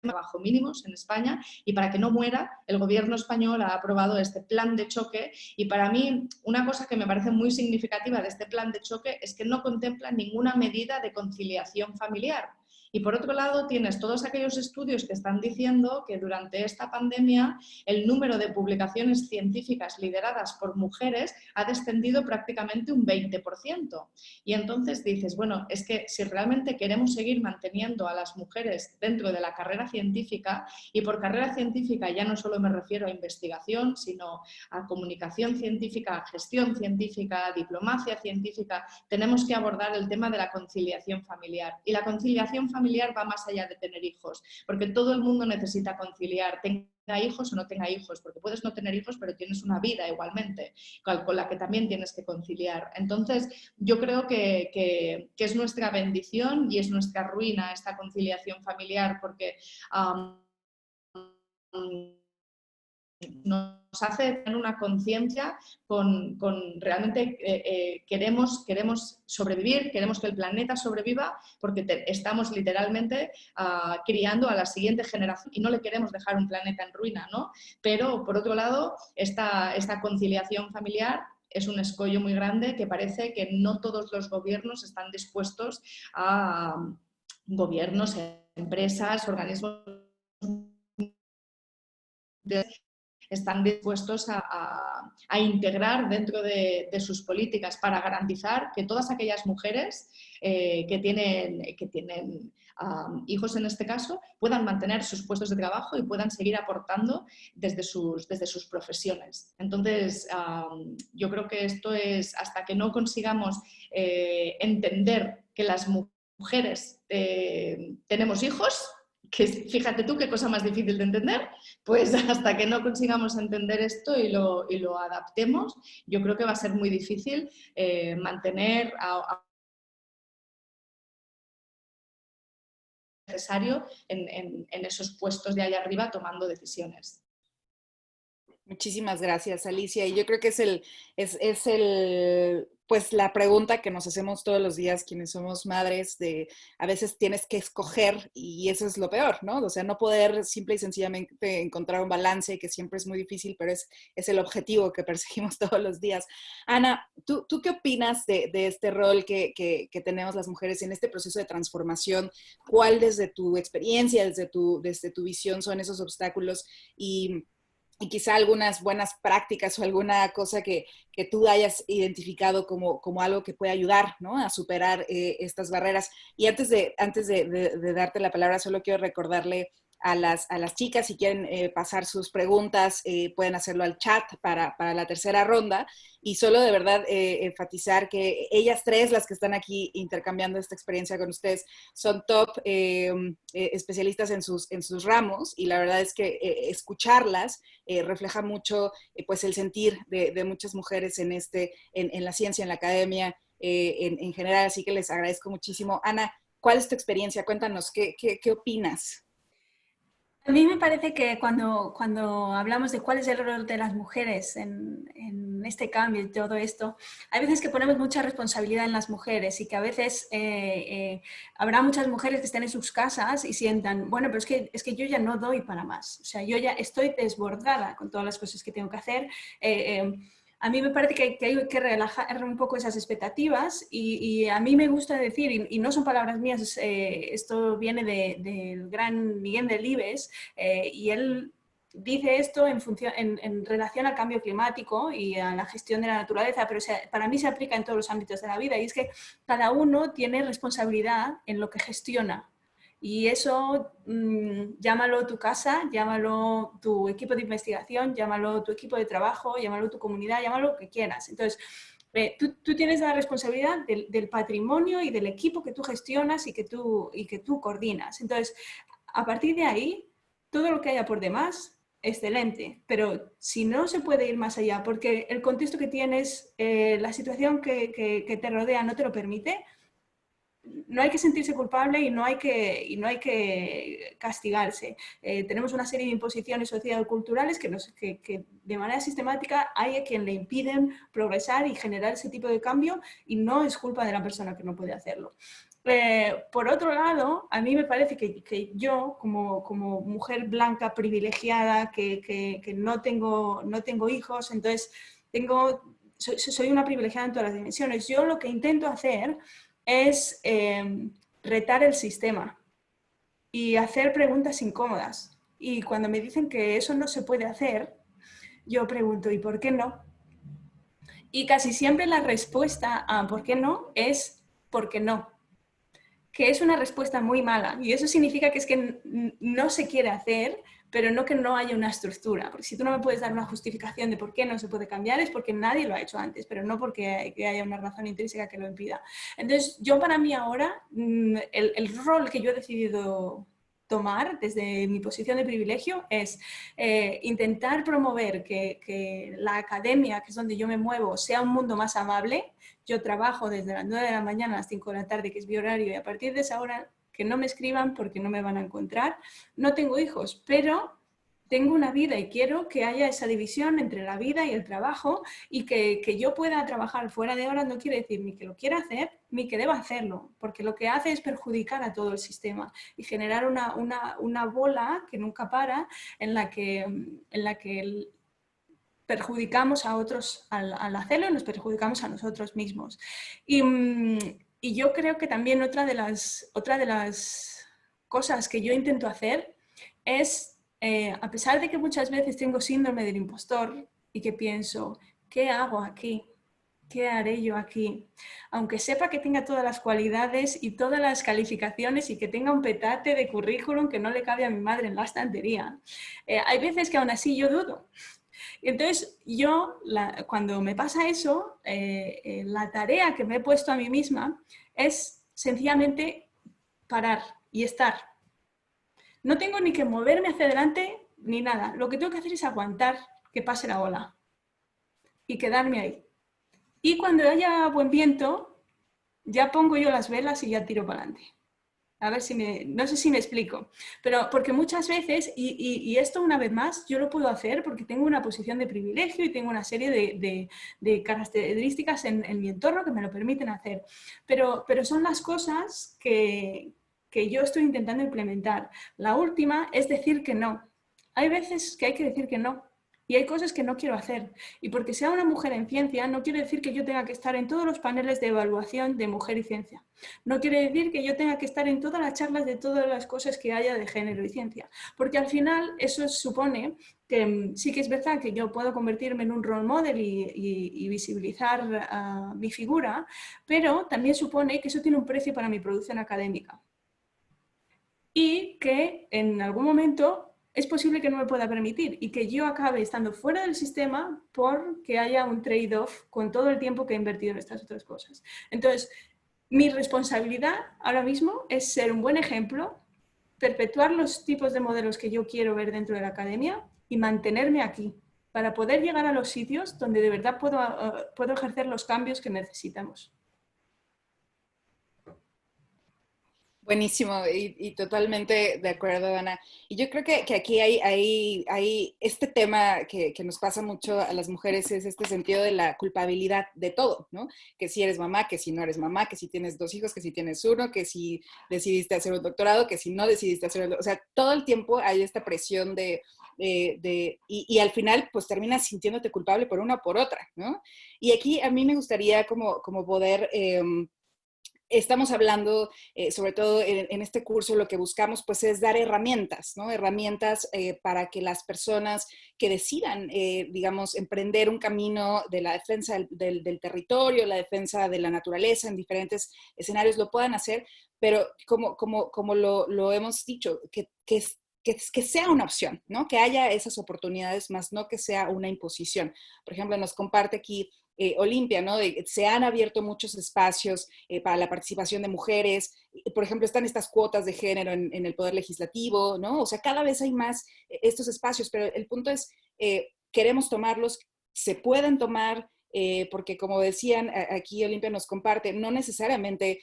trabajo mínimos en España y para que no muera, el Gobierno español ha aprobado este plan de choque y para mí una cosa que me parece muy significativa de este plan de choque es que no contempla ninguna medida de conciliación familiar. Y por otro lado tienes todos aquellos estudios que están diciendo que durante esta pandemia el número de publicaciones científicas lideradas por mujeres ha descendido prácticamente un 20%. Y entonces dices, bueno, es que si realmente queremos seguir manteniendo a las mujeres dentro de la carrera científica, y por carrera científica ya no solo me refiero a investigación, sino a comunicación científica, a gestión científica, a diplomacia científica, tenemos que abordar el tema de la conciliación familiar. Y la conciliación familiar va más allá de tener hijos, porque todo el mundo necesita conciliar. Tenga hijos o no tenga hijos, porque puedes no tener hijos, pero tienes una vida igualmente, con la que también tienes que conciliar. Entonces, yo creo que es nuestra bendición y es nuestra ruina esta conciliación familiar, porque nos hace tener una conciencia con realmente queremos sobrevivir, queremos que el planeta sobreviva porque estamos literalmente criando a la siguiente generación y no le queremos dejar un planeta en ruina, ¿no? Pero por otro lado, esta conciliación familiar es un escollo muy grande que parece que no todos los gobiernos están dispuestos a gobiernos, empresas, organismos están dispuestos a integrar dentro de sus políticas para garantizar que todas aquellas mujeres que tienen hijos en este caso puedan mantener sus puestos de trabajo y puedan seguir aportando desde sus profesiones. Entonces, yo creo que esto es, hasta que no consigamos entender que las mujeres tenemos hijos, que fíjate tú qué cosa más difícil de entender, pues hasta que no consigamos entender esto y lo adaptemos, yo creo que va a ser muy difícil mantener necesario en esos puestos de allá arriba tomando decisiones. Muchísimas gracias, Alicia. Y yo creo que pues la pregunta que nos hacemos todos los días quienes somos madres, de a veces tienes que escoger y eso es lo peor, ¿no? O sea, no poder simple y sencillamente encontrar un balance, que siempre es muy difícil, pero es el objetivo que perseguimos todos los días. Ana, ¿tú qué opinas de este rol que tenemos las mujeres en este proceso de transformación? ¿Cuál desde tu experiencia, desde tu visión son esos obstáculos y quizá algunas buenas prácticas o alguna cosa que tú hayas identificado como algo que puede ayudar, ¿no?, a superar estas barreras? Y antes de darte la palabra, solo quiero recordarle a las chicas, si quieren pasar sus preguntas, pueden hacerlo al chat para la tercera ronda. Y solo de verdad enfatizar que ellas tres, las que están aquí intercambiando esta experiencia con ustedes, son top especialistas en sus ramos, y la verdad es que escucharlas refleja mucho pues el sentir de muchas mujeres en la ciencia, en la academia, en general. Así que les agradezco muchísimo. Ana, ¿cuál es tu experiencia? Cuéntanos, ¿qué opinas? A mí me parece que cuando hablamos de cuál es el rol de las mujeres en este cambio y todo esto, hay veces que ponemos mucha responsabilidad en las mujeres y que a veces habrá muchas mujeres que estén en sus casas y sientan, bueno, pero es que yo ya no doy para más. O sea, yo ya estoy desbordada con todas las cosas que tengo que hacer. A mí me parece que hay que relajar un poco esas expectativas y a mí me gusta decir, y no son palabras mías, esto viene del gran Miguel Delibes, y él dice esto en relación al cambio climático y a la gestión de la naturaleza, pero para mí se aplica en todos los ámbitos de la vida, y es que cada uno tiene responsabilidad en lo que gestiona. Y eso, llámalo tu casa, llámalo tu equipo de investigación, llámalo tu equipo de trabajo, llámalo tu comunidad, llámalo lo que quieras. Entonces, tú tienes la responsabilidad del patrimonio y del equipo que tú gestionas y que tú coordinas. Entonces, a partir de ahí, todo lo que haya por demás, excelente. Pero si no se puede ir más allá, porque el contexto que tienes, la situación que te rodea no te lo permite, no hay que sentirse culpable y no hay que castigarse. Tenemos una serie de imposiciones socioculturales que de manera sistemática hay a quien le impiden progresar y generar ese tipo de cambio, y no es culpa de la persona que no puede hacerlo. Por otro lado, a mí me parece que yo, como mujer blanca privilegiada, que no tengo hijos, entonces soy una privilegiada en todas las dimensiones. Yo lo que intento hacer es retar el sistema y hacer preguntas incómodas. Y cuando me dicen que eso no se puede hacer, yo pregunto, ¿y por qué no? Y casi siempre la respuesta a ¿por qué no? Es porque no. Que es una respuesta muy mala. Y eso significa que es que no se quiere hacer, pero no que no haya una estructura. Porque si tú no me puedes dar una justificación de por qué no se puede cambiar, es porque nadie lo ha hecho antes, pero no porque haya una razón intrínseca que lo impida. Entonces, yo para mí ahora, el rol que yo he decidido tomar desde mi posición de privilegio es intentar promover que la academia, que es donde yo me muevo, sea un mundo más amable. Yo trabajo desde las 9 de la mañana a las 5 de la tarde, que es mi horario, y a partir de esa hora que no me escriban porque no me van a encontrar. No tengo hijos, pero tengo una vida y quiero que haya esa división entre la vida y el trabajo, y que yo pueda trabajar fuera de horas no quiere decir ni que lo quiera hacer ni que deba hacerlo, porque lo que hace es perjudicar a todo el sistema y generar una bola que nunca para, en la que perjudicamos a otros al hacerlo y nos perjudicamos a nosotros mismos. Y yo creo que también otra de las cosas que yo intento hacer es, a pesar de que muchas veces tengo síndrome del impostor y que pienso, ¿qué hago aquí? ¿Qué haré yo aquí? Aunque sepa que tenga todas las cualidades y todas las calificaciones y que tenga un petate de currículum que no le cabe a mi madre en la estantería, hay veces que aún así yo dudo. Y entonces yo, cuando me pasa eso, la tarea que me he puesto a mí misma es sencillamente parar y estar. No tengo ni que moverme hacia adelante ni nada. Lo que tengo que hacer es aguantar que pase la ola y quedarme ahí. Y cuando haya buen viento, ya pongo yo las velas y ya tiro para adelante. A ver no sé si me explico, pero porque muchas veces, y esto una vez más, yo lo puedo hacer porque tengo una posición de privilegio y tengo una serie de características en mi entorno que me lo permiten hacer, pero son las cosas que yo estoy intentando implementar. La última es decir que no. Hay veces que hay que decir que no. Y hay cosas que no quiero hacer. Y porque sea una mujer en ciencia, no quiere decir que yo tenga que estar en todos los paneles de evaluación de mujer y ciencia. No quiere decir que yo tenga que estar en todas las charlas de todas las cosas que haya de género y ciencia. Porque al final eso supone que sí que es verdad que yo puedo convertirme en un role model y visibilizar mi figura, pero también supone que eso tiene un precio para mi producción académica. Y que en algún momento es posible que no me pueda permitir y que yo acabe estando fuera del sistema porque haya un trade-off con todo el tiempo que he invertido en estas otras cosas. Entonces, mi responsabilidad ahora mismo es ser un buen ejemplo, perpetuar los tipos de modelos que yo quiero ver dentro de la academia y mantenerme aquí para poder llegar a los sitios donde de verdad puedo ejercer los cambios que necesitamos. Buenísimo y totalmente de acuerdo, Ana. Y yo creo que aquí hay este tema que nos pasa mucho a las mujeres, es este sentido de la culpabilidad de todo, ¿no? Que si eres mamá, que si no eres mamá, que si tienes 2 hijos, que si tienes uno, que si decidiste hacer un doctorado, que si no decidiste hacer un doctorado. O sea, todo el tiempo hay esta presión y al final pues terminas sintiéndote culpable por una o por otra, ¿no? Y aquí a mí me gustaría como poder... estamos hablando, sobre todo en este curso, lo que buscamos pues es dar herramientas, ¿no? Herramientas para que las personas que decidan, digamos, emprender un camino de la defensa del territorio, la defensa de la naturaleza en diferentes escenarios lo puedan hacer, pero como lo hemos dicho, que sea una opción, ¿no? Que haya esas oportunidades, más no que sea una imposición. Por ejemplo, nos comparte aquí Olimpia, ¿no? Se han abierto muchos espacios para la participación de mujeres. Por ejemplo, están estas cuotas de género en el Poder Legislativo, ¿no? O sea, cada vez hay más estos espacios, pero el punto es, queremos tomarlos, se pueden tomar, porque como decían, aquí Olimpia nos comparte, no necesariamente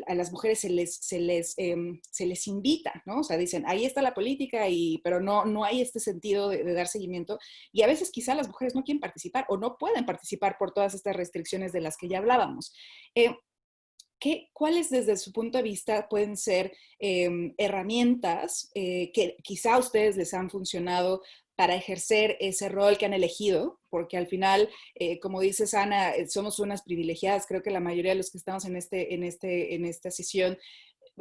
a las mujeres se les invita, ¿no? O sea, dicen, ahí está la política, pero no hay este sentido de dar seguimiento. Y a veces quizá las mujeres no quieren participar o no pueden participar por todas estas restricciones de las que ya hablábamos. ¿Cuáles desde su punto de vista pueden ser herramientas que quizá a ustedes les han funcionado para ejercer ese rol que han elegido? Porque al final, como dices, Ana, somos unas privilegiadas. Creo que la mayoría de los que estamos en esta sesión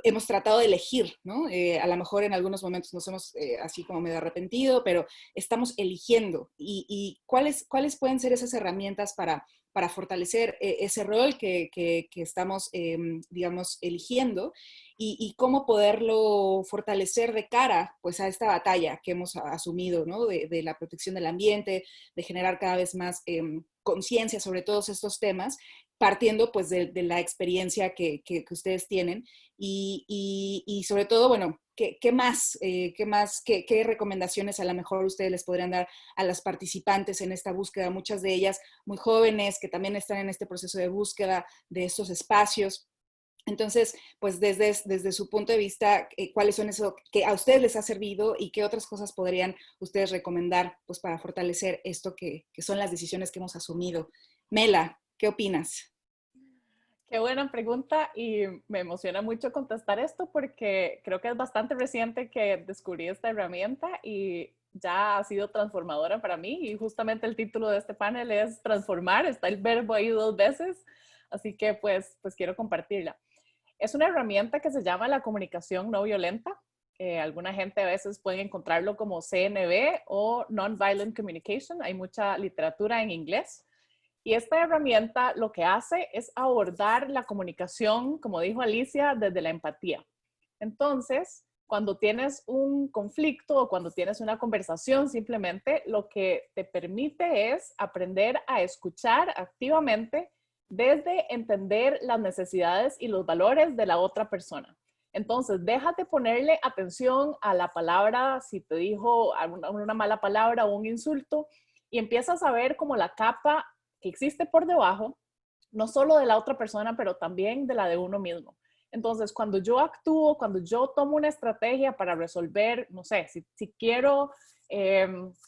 hemos tratado de elegir, ¿no? A lo mejor en algunos momentos nos hemos así como medio arrepentido, pero estamos eligiendo. ¿Y cuáles pueden ser esas herramientas para fortalecer ese rol que estamos, digamos, eligiendo y cómo poderlo fortalecer de cara pues, a esta batalla que hemos asumido, ¿no? de la protección del ambiente, de generar cada vez más conciencia sobre todos estos temas, partiendo pues de la experiencia que ustedes tienen y sobre todo, bueno, ¿qué más? ¿Qué recomendaciones a lo mejor ustedes les podrían dar a las participantes en esta búsqueda? Muchas de ellas muy jóvenes que también están en este proceso de búsqueda de estos espacios. Entonces, pues desde su punto de vista, ¿cuáles son eso que a ustedes les ha servido y qué otras cosas podrían ustedes recomendar pues, para fortalecer esto que son las decisiones que hemos asumido? Mela, ¿qué opinas? Qué buena pregunta y me emociona mucho contestar esto porque creo que es bastante reciente que descubrí esta herramienta y ya ha sido transformadora para mí y justamente el título de este panel es transformar, está el verbo ahí 2 veces, así que pues quiero compartirla. Es una herramienta que se llama la comunicación no violenta. Alguna gente a veces puede encontrarlo como CNV o Nonviolent Communication. Hay mucha literatura en inglés. Y esta herramienta lo que hace es abordar la comunicación, como dijo Alicia, desde la empatía. Entonces, cuando tienes un conflicto o cuando tienes una conversación, simplemente lo que te permite es aprender a escuchar activamente desde entender las necesidades y los valores de la otra persona. Entonces, déjate ponerle atención a la palabra, si te dijo una mala palabra o un insulto, y empiezas a ver como la capa que existe por debajo, no solo de la otra persona, pero también de la de uno mismo. Entonces, cuando yo actúo, cuando yo tomo una estrategia para resolver, no sé, si quiero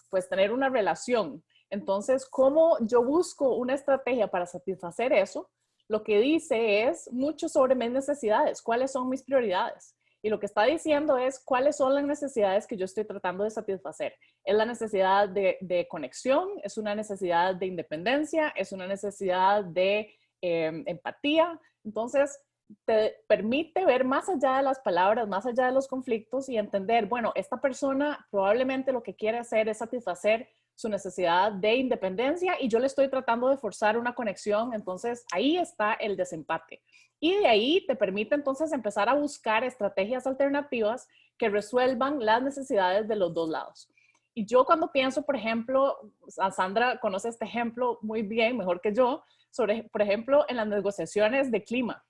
pues tener una relación, entonces, ¿cómo yo busco una estrategia para satisfacer eso? Lo que dice es mucho sobre mis necesidades, cuáles son mis prioridades. Y lo que está diciendo es cuáles son las necesidades que yo estoy tratando de satisfacer. Es la necesidad de conexión, es una necesidad de independencia, es una necesidad de empatía. Entonces, te permite ver más allá de las palabras, más allá de los conflictos y entender, bueno, esta persona probablemente lo que quiere hacer es satisfacer su necesidad de independencia y yo le estoy tratando de forzar una conexión, entonces ahí está el desempate. Y de ahí te permite entonces empezar a buscar estrategias alternativas que resuelvan las necesidades de los dos lados. Y yo cuando pienso, por ejemplo, Sandra conoce este ejemplo muy bien, mejor que yo, sobre, por ejemplo, en las negociaciones de clima.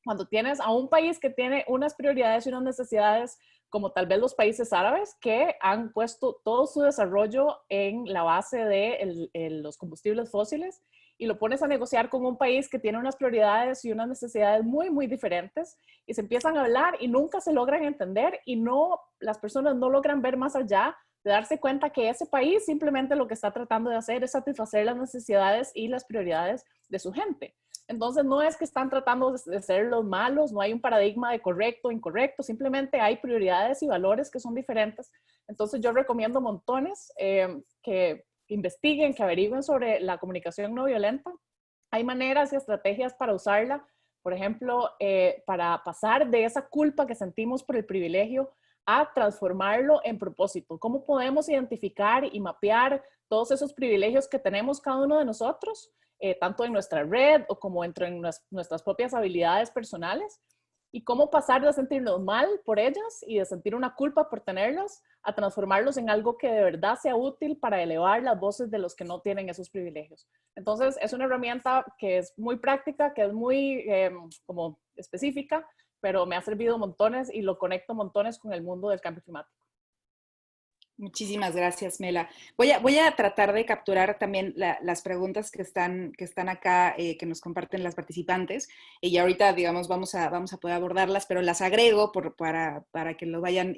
Cuando tienes a un país que tiene unas prioridades y unas necesidades, como tal vez los países árabes, que han puesto todo su desarrollo en la base de los combustibles fósiles, y lo pones a negociar con un país que tiene unas prioridades y unas necesidades muy, muy diferentes, y se empiezan a hablar y nunca se logran entender, y las personas no logran ver más allá de darse cuenta que ese país simplemente lo que está tratando de hacer es satisfacer las necesidades y las prioridades de su gente. Entonces no es que están tratando de ser los malos, no hay un paradigma de correcto o incorrecto, simplemente hay prioridades y valores que son diferentes. Entonces yo recomiendo montones que investiguen, que averigüen sobre la comunicación no violenta. Hay maneras y estrategias para usarla, por ejemplo, para pasar de esa culpa que sentimos por el privilegio a transformarlo en propósito. ¿Cómo podemos identificar y mapear todos esos privilegios que tenemos cada uno de nosotros? Tanto en nuestra red o como en nuestras propias habilidades personales, y cómo pasar de sentirnos mal por ellas y de sentir una culpa por tenerlas a transformarlos en algo que de verdad sea útil para elevar las voces de los que no tienen esos privilegios. Entonces es una herramienta que es muy práctica, que es muy como específica, pero me ha servido montones y lo conecto montones con el mundo del cambio climático. Muchísimas gracias, Mela. Voy a tratar de capturar también las preguntas que están acá, que nos comparten las participantes, y ahorita, digamos, vamos a poder abordarlas, pero las agrego para que lo vayan,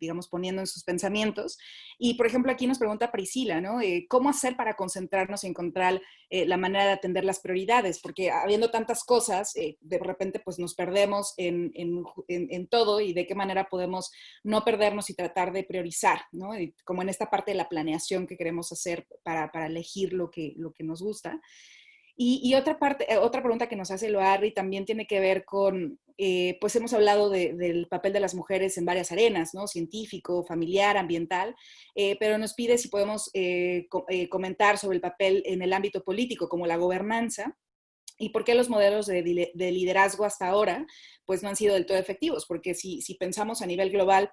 digamos, poniendo en sus pensamientos. Y, por ejemplo, aquí nos pregunta Priscila, ¿no? ¿Cómo hacer para concentrarnos y encontrar la manera de atender las prioridades? Porque habiendo tantas cosas, de repente, pues nos perdemos en todo, y de qué manera podemos no perdernos y tratar de priorizar, ¿no? Y como en esta parte de la planeación que queremos hacer para elegir lo que nos gusta. Y otra pregunta que nos hace Loarri también tiene que ver con, pues hemos hablado del papel de las mujeres en varias arenas, ¿no? Científico, familiar, ambiental, pero nos pide si podemos comentar sobre el papel en el ámbito político, como la gobernanza, y por qué los modelos de liderazgo hasta ahora, pues no han sido del todo efectivos, porque si pensamos a nivel global,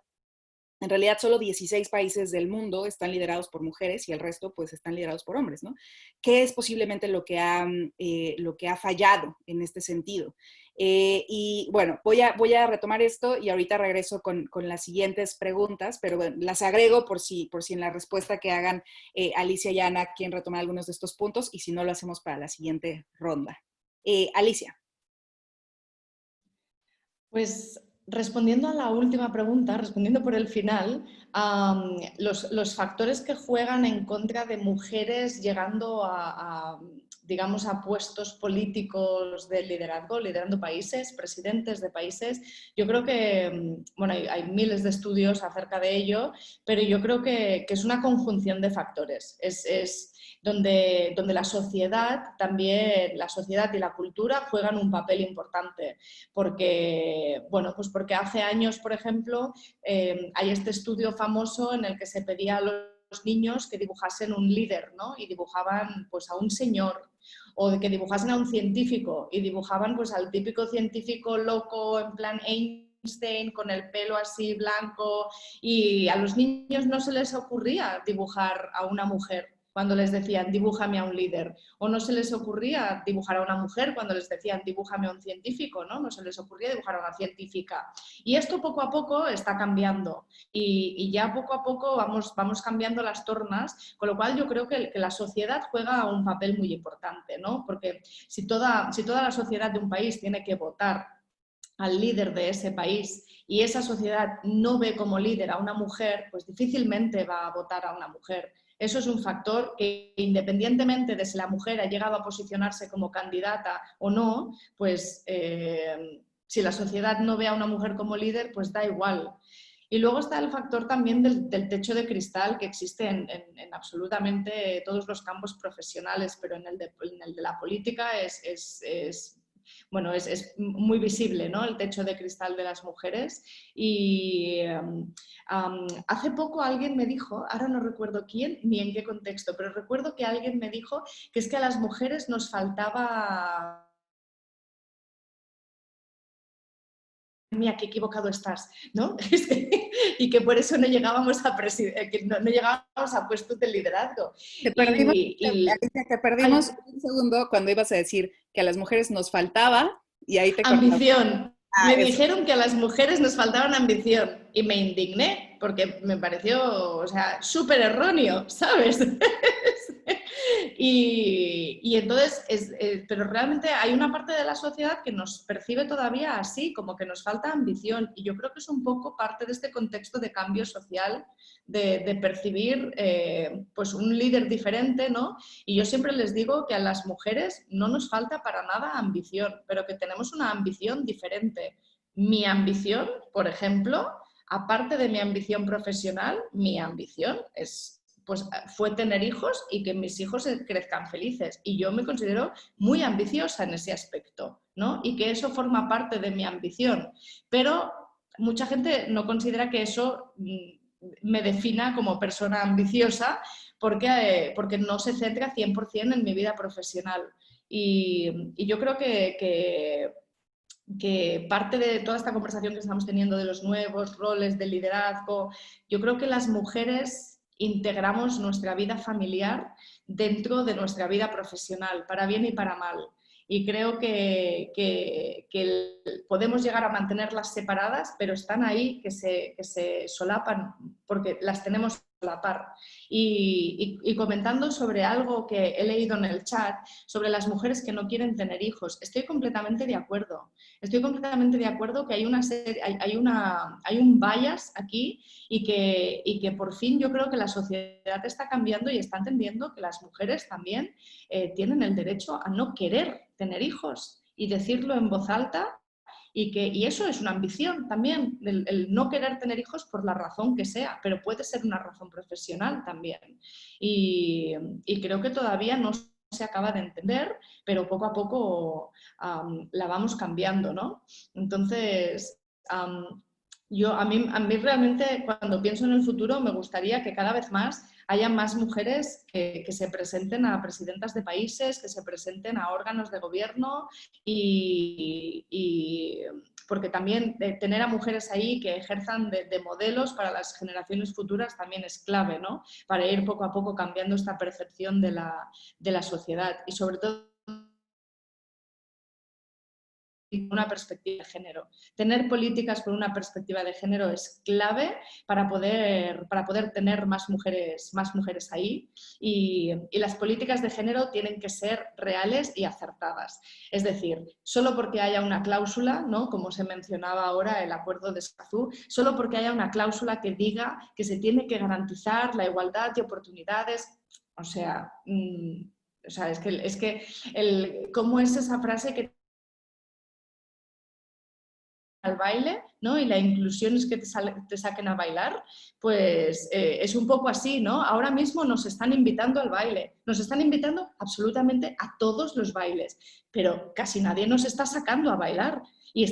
en realidad solo 16 países del mundo están liderados por mujeres y el resto pues están liderados por hombres, ¿no? ¿Qué es posiblemente lo que ha fallado en este sentido? Y bueno, voy a retomar esto y ahorita regreso con las siguientes preguntas, pero bueno, las agrego por si en la respuesta que hagan Alicia y Ana quieren retomar algunos de estos puntos, y si no, lo hacemos para la siguiente ronda. Alicia. Pues respondiendo a la última pregunta, respondiendo por el final, los factores que juegan en contra de mujeres llegando digamos, a puestos políticos de liderazgo, liderando países, presidentes de países, yo creo que, bueno, hay miles de estudios acerca de ello, pero yo creo que es una conjunción de factores. Es donde la sociedad también, la sociedad y la cultura juegan un papel importante, porque, bueno, pues porque hace años, por ejemplo, hay este estudio famoso en el que se pedía a los niños que dibujasen un líder, ¿no? Y dibujaban pues a un señor, o de que dibujasen a un científico y dibujaban pues al típico científico loco en plan Einstein con el pelo así blanco, y a los niños no se les ocurría dibujar a una mujer cuando les decían dibújame a un líder, o no se les ocurría dibujar a una mujer cuando les decían dibújame a un científico, ¿no? No se les ocurría dibujar a una científica. Y esto poco a poco está cambiando y ya poco a poco vamos cambiando las tornas, con lo cual yo creo que la sociedad juega un papel muy importante, ¿no? Porque si toda la sociedad de un país tiene que votar al líder de ese país y esa sociedad no ve como líder a una mujer, pues difícilmente va a votar a una mujer. Eso es un factor que, independientemente de si la mujer ha llegado a posicionarse como candidata o no, pues si la sociedad no ve a una mujer como líder, pues da igual. Y luego está el factor también del techo de cristal que existe en absolutamente todos los campos profesionales, pero en el de la política bueno, es muy visible, ¿no? El techo de cristal de las mujeres. Y hace poco alguien me dijo, ahora no recuerdo quién ni en qué contexto, pero recuerdo que alguien me dijo que es que a las mujeres nos faltaba... Mira, qué equivocado estás, ¿no? Y que por eso no llegábamos no llegábamos a puestos de liderazgo. Te perdimos, Alicia, te perdimos un segundo cuando ibas a decir que a las mujeres nos faltaba y ahí te cortamos. Ambición. Me dijeron que a las mujeres nos faltaban ambición y me indigné porque me pareció, o sea, súper erróneo, ¿sabes? Y entonces, pero realmente hay una parte de la sociedad que nos percibe todavía así, como que nos falta ambición, y yo creo que es un poco parte de este contexto de cambio social, de percibir pues un líder diferente, ¿no? Y yo siempre les digo que a las mujeres no nos falta para nada ambición, pero que tenemos una ambición diferente. Mi ambición, por ejemplo, aparte de mi ambición profesional, mi ambición pues fue tener hijos y que mis hijos crezcan felices. Y yo me considero muy ambiciosa en ese aspecto, ¿no? Y que eso forma parte de mi ambición. Pero mucha gente no considera que eso me defina como persona ambiciosa porque no se centra 100% en mi vida profesional. Y yo creo que parte de toda esta conversación que estamos teniendo de los nuevos roles de liderazgo, yo creo que las mujeres integramos nuestra vida familiar dentro de nuestra vida profesional, para bien y para mal. Y creo que podemos llegar a mantenerlas separadas, pero están ahí, que se solapan, porque las tenemos que solapar. Y comentando sobre algo que he leído en el chat, sobre las mujeres que no quieren tener hijos, estoy completamente de acuerdo. Estoy completamente de acuerdo que hay un bias aquí y que por fin yo creo que la sociedad está cambiando y está entendiendo que las mujeres también tienen el derecho a no querer tener hijos y decirlo en voz alta, y eso es una ambición también, el no querer tener hijos por la razón que sea, pero puede ser una razón profesional también. Y creo que todavía no se acaba de entender, pero poco a poco la vamos cambiando, ¿no? Entonces, a mí realmente cuando pienso en el futuro me gustaría que cada vez más haya más mujeres que se presenten a presidentas de países, que se presenten a órganos de gobierno y porque también tener a mujeres ahí que ejerzan de modelos para las generaciones futuras también es clave, ¿no? Para ir poco a poco cambiando esta percepción de la sociedad y sobre todo una perspectiva de género. Tener políticas con una perspectiva de género es clave para poder tener más mujeres ahí y las políticas de género tienen que ser reales y acertadas. Es decir, solo porque haya una cláusula, ¿no? Como se mencionaba ahora el acuerdo de Escazú, solo porque haya una cláusula que diga que se tiene que garantizar la igualdad de oportunidades, o sea, es que ¿cómo es esa frase que al baile, ¿no? Y la inclusión es que te saquen a bailar, pues es un poco así, ¿no? Ahora mismo nos están invitando al baile, nos están invitando absolutamente a todos los bailes, pero casi nadie nos está sacando a bailar. Y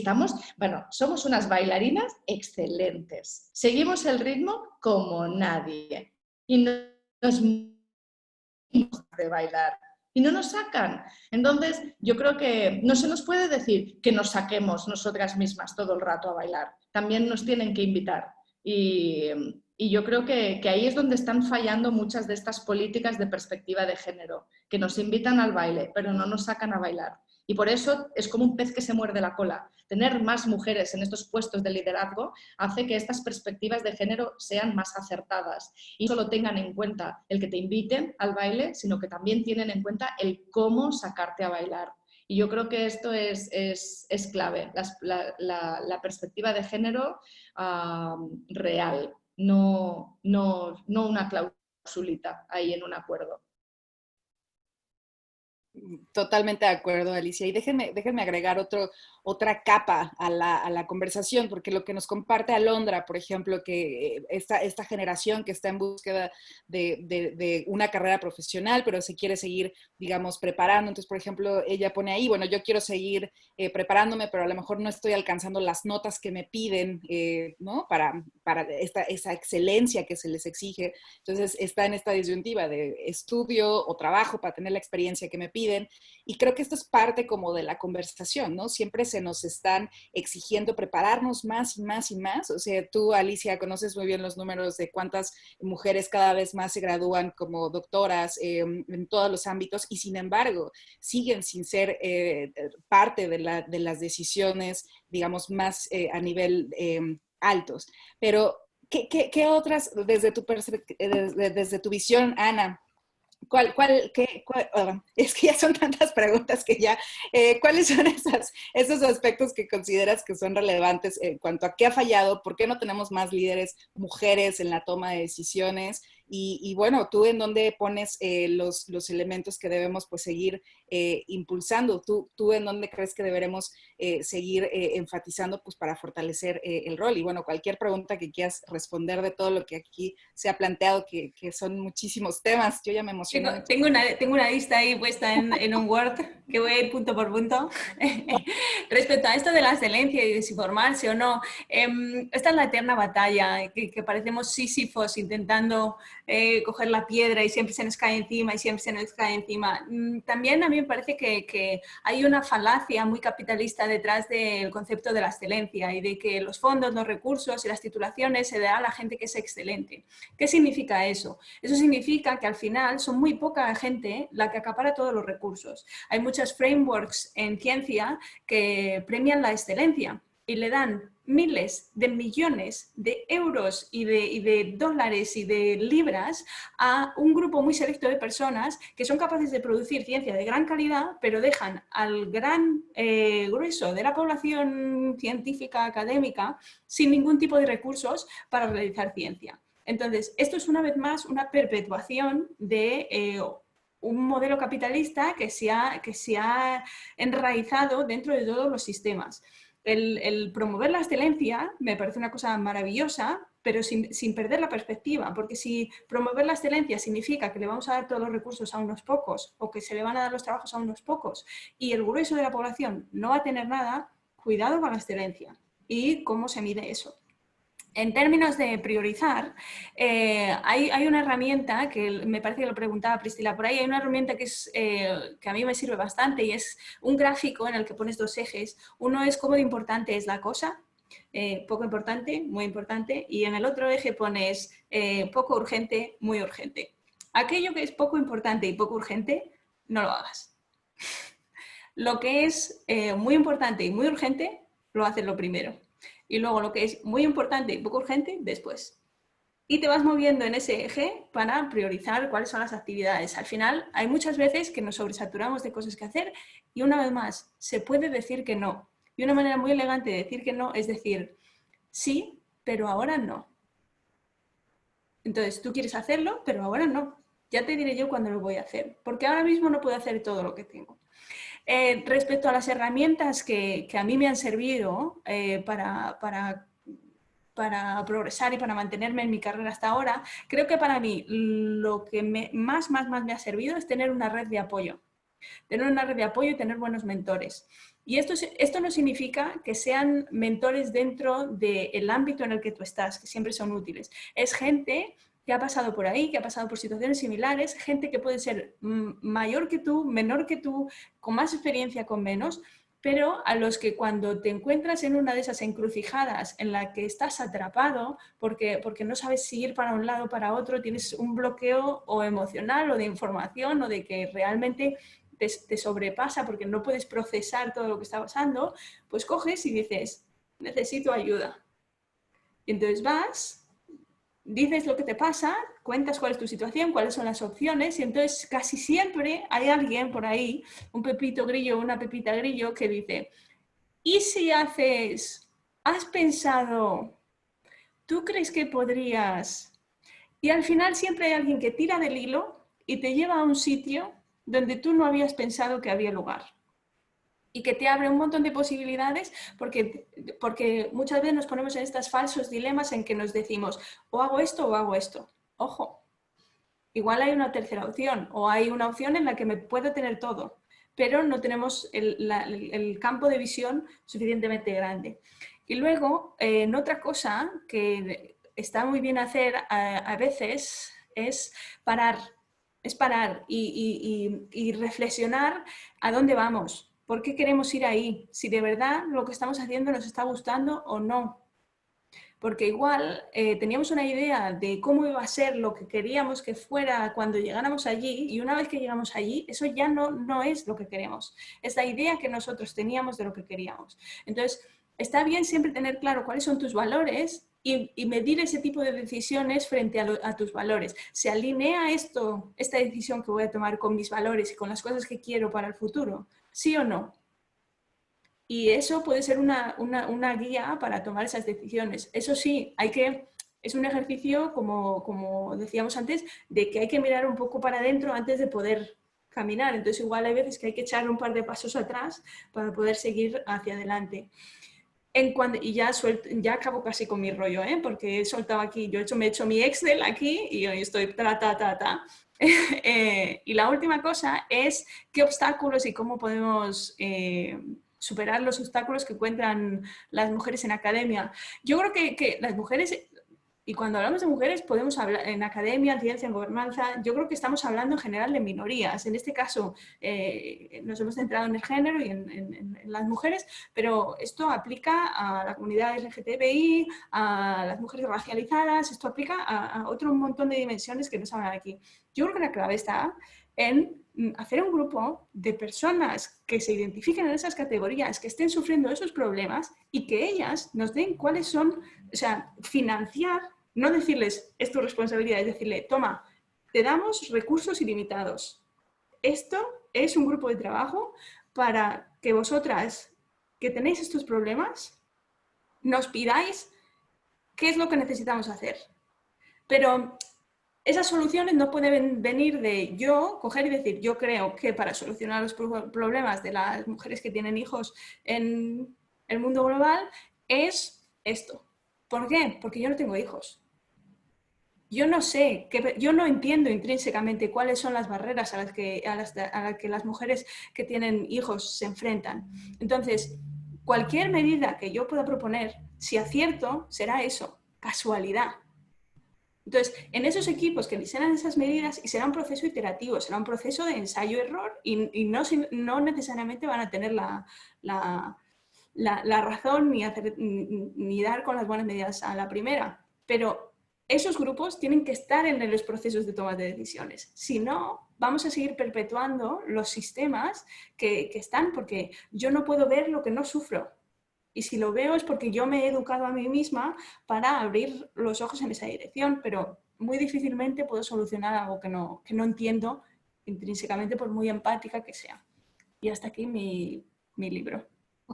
somos unas bailarinas excelentes. Seguimos el ritmo como nadie. Y nos de bailar. Y no nos sacan. Entonces, yo creo que no se nos puede decir que nos saquemos nosotras mismas todo el rato a bailar. También nos tienen que invitar. Y yo creo que ahí es donde están fallando muchas de estas políticas de perspectiva de género, que nos invitan al baile, pero no nos sacan a bailar. Y por eso es como un pez que se muerde la cola. Tener más mujeres en estos puestos de liderazgo hace que estas perspectivas de género sean más acertadas y no solo tengan en cuenta el que te inviten al baile, sino que también tienen en cuenta el cómo sacarte a bailar. Y yo creo que esto es clave, la perspectiva de género real, no una clausulita ahí en un acuerdo. Totalmente de acuerdo, Alicia. Y déjenme agregar otra capa a la conversación, porque lo que nos comparte Alondra, por ejemplo, que esta generación que está en búsqueda de una carrera profesional, pero se quiere seguir, digamos, preparando. Entonces, por ejemplo, ella pone ahí, bueno, yo quiero seguir preparándome, pero a lo mejor no estoy alcanzando las notas que me piden, ¿no? Para esa excelencia que se les exige. Entonces, está en esta disyuntiva de estudio o trabajo para tener la experiencia que me piden. Y creo que esto es parte como de la conversación, ¿no? Siempre se nos están exigiendo prepararnos más y más y más. O sea, tú, Alicia, conoces muy bien los números de cuántas mujeres cada vez más se gradúan como doctoras en todos los ámbitos y sin embargo siguen sin ser parte de las decisiones, digamos, más a nivel altos. Pero, ¿qué otras, desde tu visión, Ana? Es que ya son tantas preguntas que ya, ¿cuáles son esos aspectos que consideras que son relevantes en cuanto a qué ha fallado, por qué no tenemos más líderes mujeres en la toma de decisiones? Y bueno, ¿tú en dónde pones los elementos que debemos pues seguir impulsando? ¿Tú en dónde crees que deberemos seguir enfatizando pues para fortalecer el rol? Y bueno, cualquier pregunta que quieras responder de todo lo que aquí se ha planteado, que son muchísimos temas. Yo ya me emociono. Tengo una lista ahí puesta en un Word que voy a ir punto por punto. Respecto a esto de la excelencia y de si formarse o no, esta es la eterna batalla, que parecemos sísifos intentando coger la piedra y siempre se nos cae encima y siempre se nos cae encima. También a mí me parece que hay una falacia muy capitalista detrás del concepto de la excelencia y de que los fondos, los recursos y las titulaciones se dan a la gente que es excelente. ¿Qué significa eso? Eso significa que al final son muy poca gente la que acapara todos los recursos. Hay muchos frameworks en ciencia que premian la excelencia y le dan miles de millones de euros y de dólares y de libras a un grupo muy selecto de personas que son capaces de producir ciencia de gran calidad, pero dejan al gran grueso de la población científica académica sin ningún tipo de recursos para realizar ciencia. Entonces, esto es una vez más una perpetuación de un modelo capitalista que se ha enraizado dentro de todos los sistemas. El promover la excelencia me parece una cosa maravillosa, pero sin perder la perspectiva, porque si promover la excelencia significa que le vamos a dar todos los recursos a unos pocos o que se le van a dar los trabajos a unos pocos y el grueso de la población no va a tener nada, cuidado con la excelencia y cómo se mide eso. En términos de priorizar, hay una herramienta que me parece que lo preguntaba Priscila por ahí, hay una herramienta que a mí me sirve bastante y es un gráfico en el que pones dos ejes. Uno es cómo de importante es la cosa, poco importante, muy importante, y en el otro eje pones poco urgente, muy urgente. Aquello que es poco importante y poco urgente, no lo hagas. Lo que es muy importante y muy urgente, lo haces lo primero. Y luego lo que es muy importante y poco urgente, después. Y te vas moviendo en ese eje para priorizar cuáles son las actividades. Al final, hay muchas veces que nos sobresaturamos de cosas que hacer y una vez más, se puede decir que no. Y una manera muy elegante de decir que no es decir, sí, pero ahora no. Entonces, tú quieres hacerlo, pero ahora no. Ya te diré yo cuándo lo voy a hacer, porque ahora mismo no puedo hacer todo lo que tengo. Respecto a las herramientas que a mí me han servido para progresar y para mantenerme en mi carrera hasta ahora, creo que para mí lo que más me ha servido es tener una red de apoyo. Tener una red de apoyo y tener buenos mentores. Y esto no significa que sean mentores dentro del ámbito en el que tú estás, que siempre son útiles. Es gente que ha pasado por ahí, que ha pasado por situaciones similares, gente que puede ser mayor que tú, menor que tú, con más experiencia, con menos, pero a los que cuando te encuentras en una de esas encrucijadas en la que estás atrapado porque no sabes si ir para un lado o para otro, tienes un bloqueo o emocional o de información o de que realmente te sobrepasa porque no puedes procesar todo lo que está pasando, pues coges y dices, necesito ayuda. Y entonces vas, dices lo que te pasa, cuentas cuál es tu situación, cuáles son las opciones y entonces casi siempre hay alguien por ahí, un pepito grillo o una pepita grillo que dice, ¿y si has pensado, tú crees que podrías? Y al final siempre hay alguien que tira del hilo y te lleva a un sitio donde tú no habías pensado que había lugar. Y que te abre un montón de posibilidades porque muchas veces nos ponemos en estos falsos dilemas en que nos decimos o hago esto o hago esto. Ojo, igual hay una tercera opción o hay una opción en la que me puedo tener todo, pero no tenemos el campo de visión suficientemente grande. Y luego, en otra cosa que está muy bien hacer a veces es parar. Es parar y reflexionar a dónde vamos, por qué queremos ir ahí, si de verdad lo que estamos haciendo nos está gustando o no. Porque igual teníamos una idea de cómo iba a ser lo que queríamos que fuera cuando llegáramos allí y una vez que llegamos allí, eso ya no es lo que queremos. Es la idea que nosotros teníamos de lo que queríamos. Entonces, está bien siempre tener claro cuáles son tus valores y medir ese tipo de decisiones frente a tus valores. ¿Se alinea esta decisión que voy a tomar con mis valores y con las cosas que quiero para el futuro? ¿Sí o no? Y eso puede ser una guía para tomar esas decisiones. Eso sí, es un ejercicio, como decíamos antes, de que hay que mirar un poco para adentro antes de poder caminar. Entonces igual hay veces que hay que echar un par de pasos atrás para poder seguir hacia adelante. Y ya acabo casi con mi rollo, porque he soltado aquí, me he hecho mi Excel aquí y hoy estoy y la última cosa es qué obstáculos y cómo podemos superar los obstáculos que encuentran las mujeres en academia. Yo creo que las mujeres, y cuando hablamos de mujeres podemos hablar en academia, en ciencia, en gobernanza, yo creo que estamos hablando en general de minorías. En este caso nos hemos centrado en el género y en las mujeres, pero esto aplica a la comunidad LGTBI, a las mujeres racializadas, esto aplica a otro montón de dimensiones que nos hablan aquí. Yo creo que la clave está en hacer un grupo de personas que se identifiquen en esas categorías, que estén sufriendo esos problemas y que ellas nos den cuáles son, o sea, financiar, no decirles es tu responsabilidad, es decirle, toma, te damos recursos ilimitados. Esto es un grupo de trabajo para que vosotras que tenéis estos problemas nos pidáis qué es lo que necesitamos hacer. Pero esas soluciones no pueden venir de yo coger y decir, yo creo que para solucionar los problemas de las mujeres que tienen hijos en el mundo global es esto. ¿Por qué? Porque yo no tengo hijos. Yo no sé, yo no entiendo intrínsecamente cuáles son las barreras a las que las mujeres que tienen hijos se enfrentan. Entonces, cualquier medida que yo pueda proponer, si acierto, será eso. casualidad. Entonces, en esos equipos que diseñan esas medidas, y será un proceso iterativo, será un proceso de ensayo-error, y no necesariamente van a tener la razón ni dar con las buenas medidas a la primera, pero esos grupos tienen que estar en los procesos de toma de decisiones. Si no, vamos a seguir perpetuando los sistemas que están, porque yo no puedo ver lo que no sufro. Y si lo veo es porque yo me he educado a mí misma para abrir los ojos en esa dirección, pero muy difícilmente puedo solucionar algo que no entiendo intrínsecamente, por muy empática que sea. Y hasta aquí mi libro.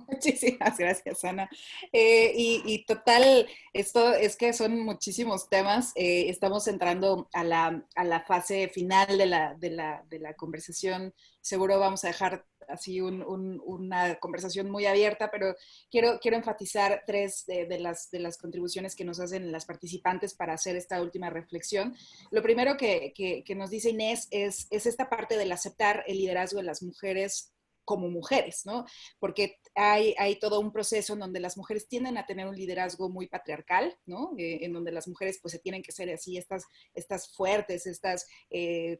Muchísimas gracias, Ana. Y total, esto es que son muchísimos temas. Estamos entrando a la fase final de la conversación. Seguro vamos a dejar así una conversación muy abierta, pero quiero enfatizar tres de las contribuciones que nos hacen las participantes para hacer esta última reflexión. Lo primero que nos dice Inés es esta parte del aceptar el liderazgo de las mujeres como mujeres, ¿no? Porque hay todo un proceso en donde las mujeres tienden a tener un liderazgo muy patriarcal, ¿no? En donde las mujeres pues se tienen que ser así, estas fuertes,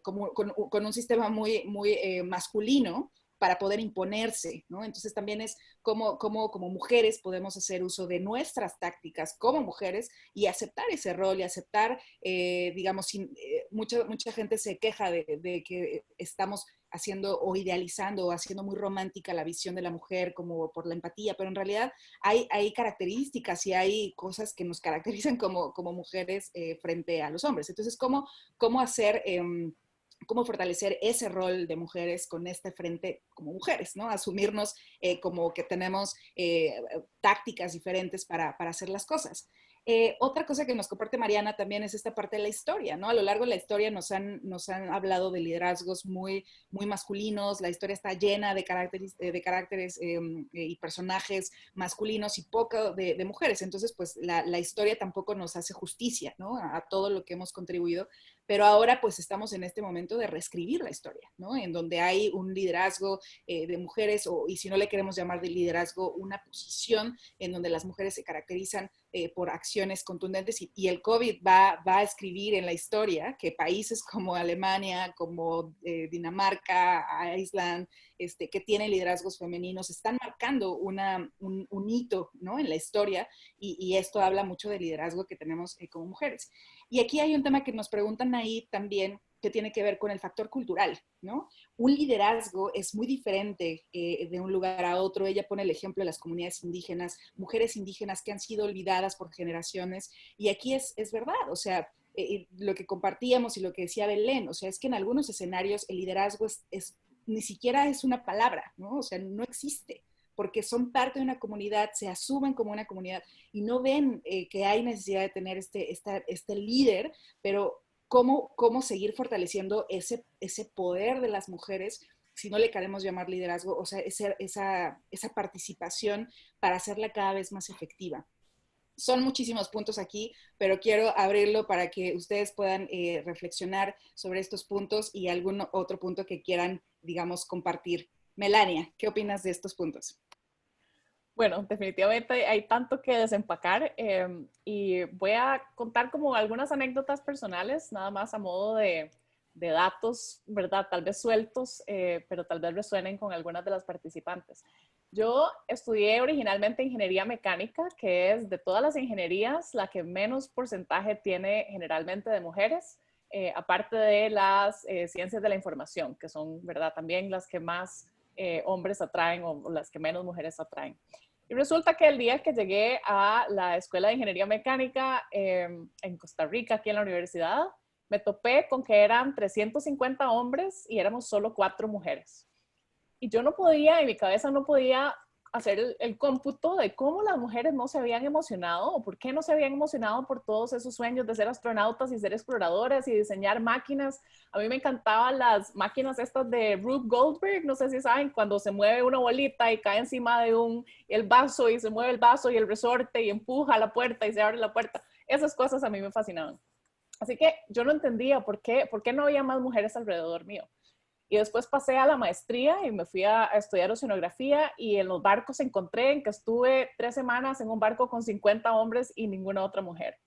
con un sistema muy masculino para poder imponerse, ¿no? Entonces también es como mujeres podemos hacer uso de nuestras tácticas como mujeres y aceptar ese rol y aceptar, digamos, mucha gente se queja de que estamos haciendo o idealizando o haciendo muy romántica la visión de la mujer como por la empatía, pero en realidad hay características y hay cosas que nos caracterizan como mujeres frente a los hombres. Entonces, ¿cómo hacer... cómo fortalecer ese rol de mujeres con este frente como mujeres, ¿no? Asumirnos como que tenemos tácticas diferentes para hacer las cosas. Otra cosa que nos comparte Mariana también es esta parte de la historia, ¿no? A lo largo de la historia nos han hablado de liderazgos muy masculinos, la historia está llena de caracteres y personajes masculinos y poco de mujeres, entonces pues la historia tampoco nos hace justicia, ¿no? A todo lo que hemos contribuido, pero ahora pues estamos en este momento de reescribir la historia, ¿no? En donde hay un liderazgo de mujeres, y si no le queremos llamar de liderazgo, una posición en donde las mujeres se caracterizan por acciones contundentes y el COVID va a escribir en la historia que países como Alemania, como Dinamarca, Island, que tienen liderazgos femeninos, están marcando un hito, ¿no? En la historia y esto habla mucho del liderazgo que tenemos como mujeres. Y aquí hay un tema que nos preguntan ahí también, que tiene que ver con el factor cultural, ¿no? Un liderazgo es muy diferente de un lugar a otro. Ella pone el ejemplo de las comunidades indígenas, mujeres indígenas que han sido olvidadas por generaciones, y aquí es verdad, o sea, lo que compartíamos y lo que decía Belén, o sea, es que en algunos escenarios el liderazgo ni siquiera es una palabra, ¿no? O sea, no existe, porque son parte de una comunidad, se asumen como una comunidad y no ven que hay necesidad de tener este líder, pero cómo seguir fortaleciendo ese poder de las mujeres, si no le queremos llamar liderazgo, o sea, esa participación para hacerla cada vez más efectiva. Son muchísimos puntos aquí, pero quiero abrirlo para que ustedes puedan reflexionar sobre estos puntos y algún otro punto que quieran, digamos, compartir. Melania, ¿qué opinas de estos puntos? Bueno, definitivamente hay tanto que desempacar y voy a contar como algunas anécdotas personales, nada más a modo de datos, ¿verdad? Tal vez sueltos, pero tal vez resuenen con algunas de las participantes. Yo estudié originalmente ingeniería mecánica, que es de todas las ingenierías la que menos porcentaje tiene generalmente de mujeres, aparte de las ciencias de la información, que son, ¿verdad? También las que más hombres atraen o las que menos mujeres atraen. Y resulta que el día que llegué a la Escuela de Ingeniería Mecánica en Costa Rica, aquí en la universidad, me topé con que eran 350 hombres y éramos solo 4 mujeres. Y yo no podía, en mi cabeza no podía hacer el cómputo de cómo las mujeres no se habían emocionado o por qué no se habían emocionado por todos esos sueños de ser astronautas y ser exploradores y diseñar máquinas. A mí me encantaban las máquinas estas de Rube Goldberg, no sé si saben, cuando se mueve una bolita y cae encima de el vaso y se mueve el vaso y el resorte y empuja la puerta y se abre la puerta. Esas cosas a mí me fascinaban. Así que yo no entendía por qué no había más mujeres alrededor mío. Y después pasé a la maestría y me fui a estudiar oceanografía y en los barcos encontré en que estuve 3 semanas en un barco con 50 hombres y ninguna otra mujer.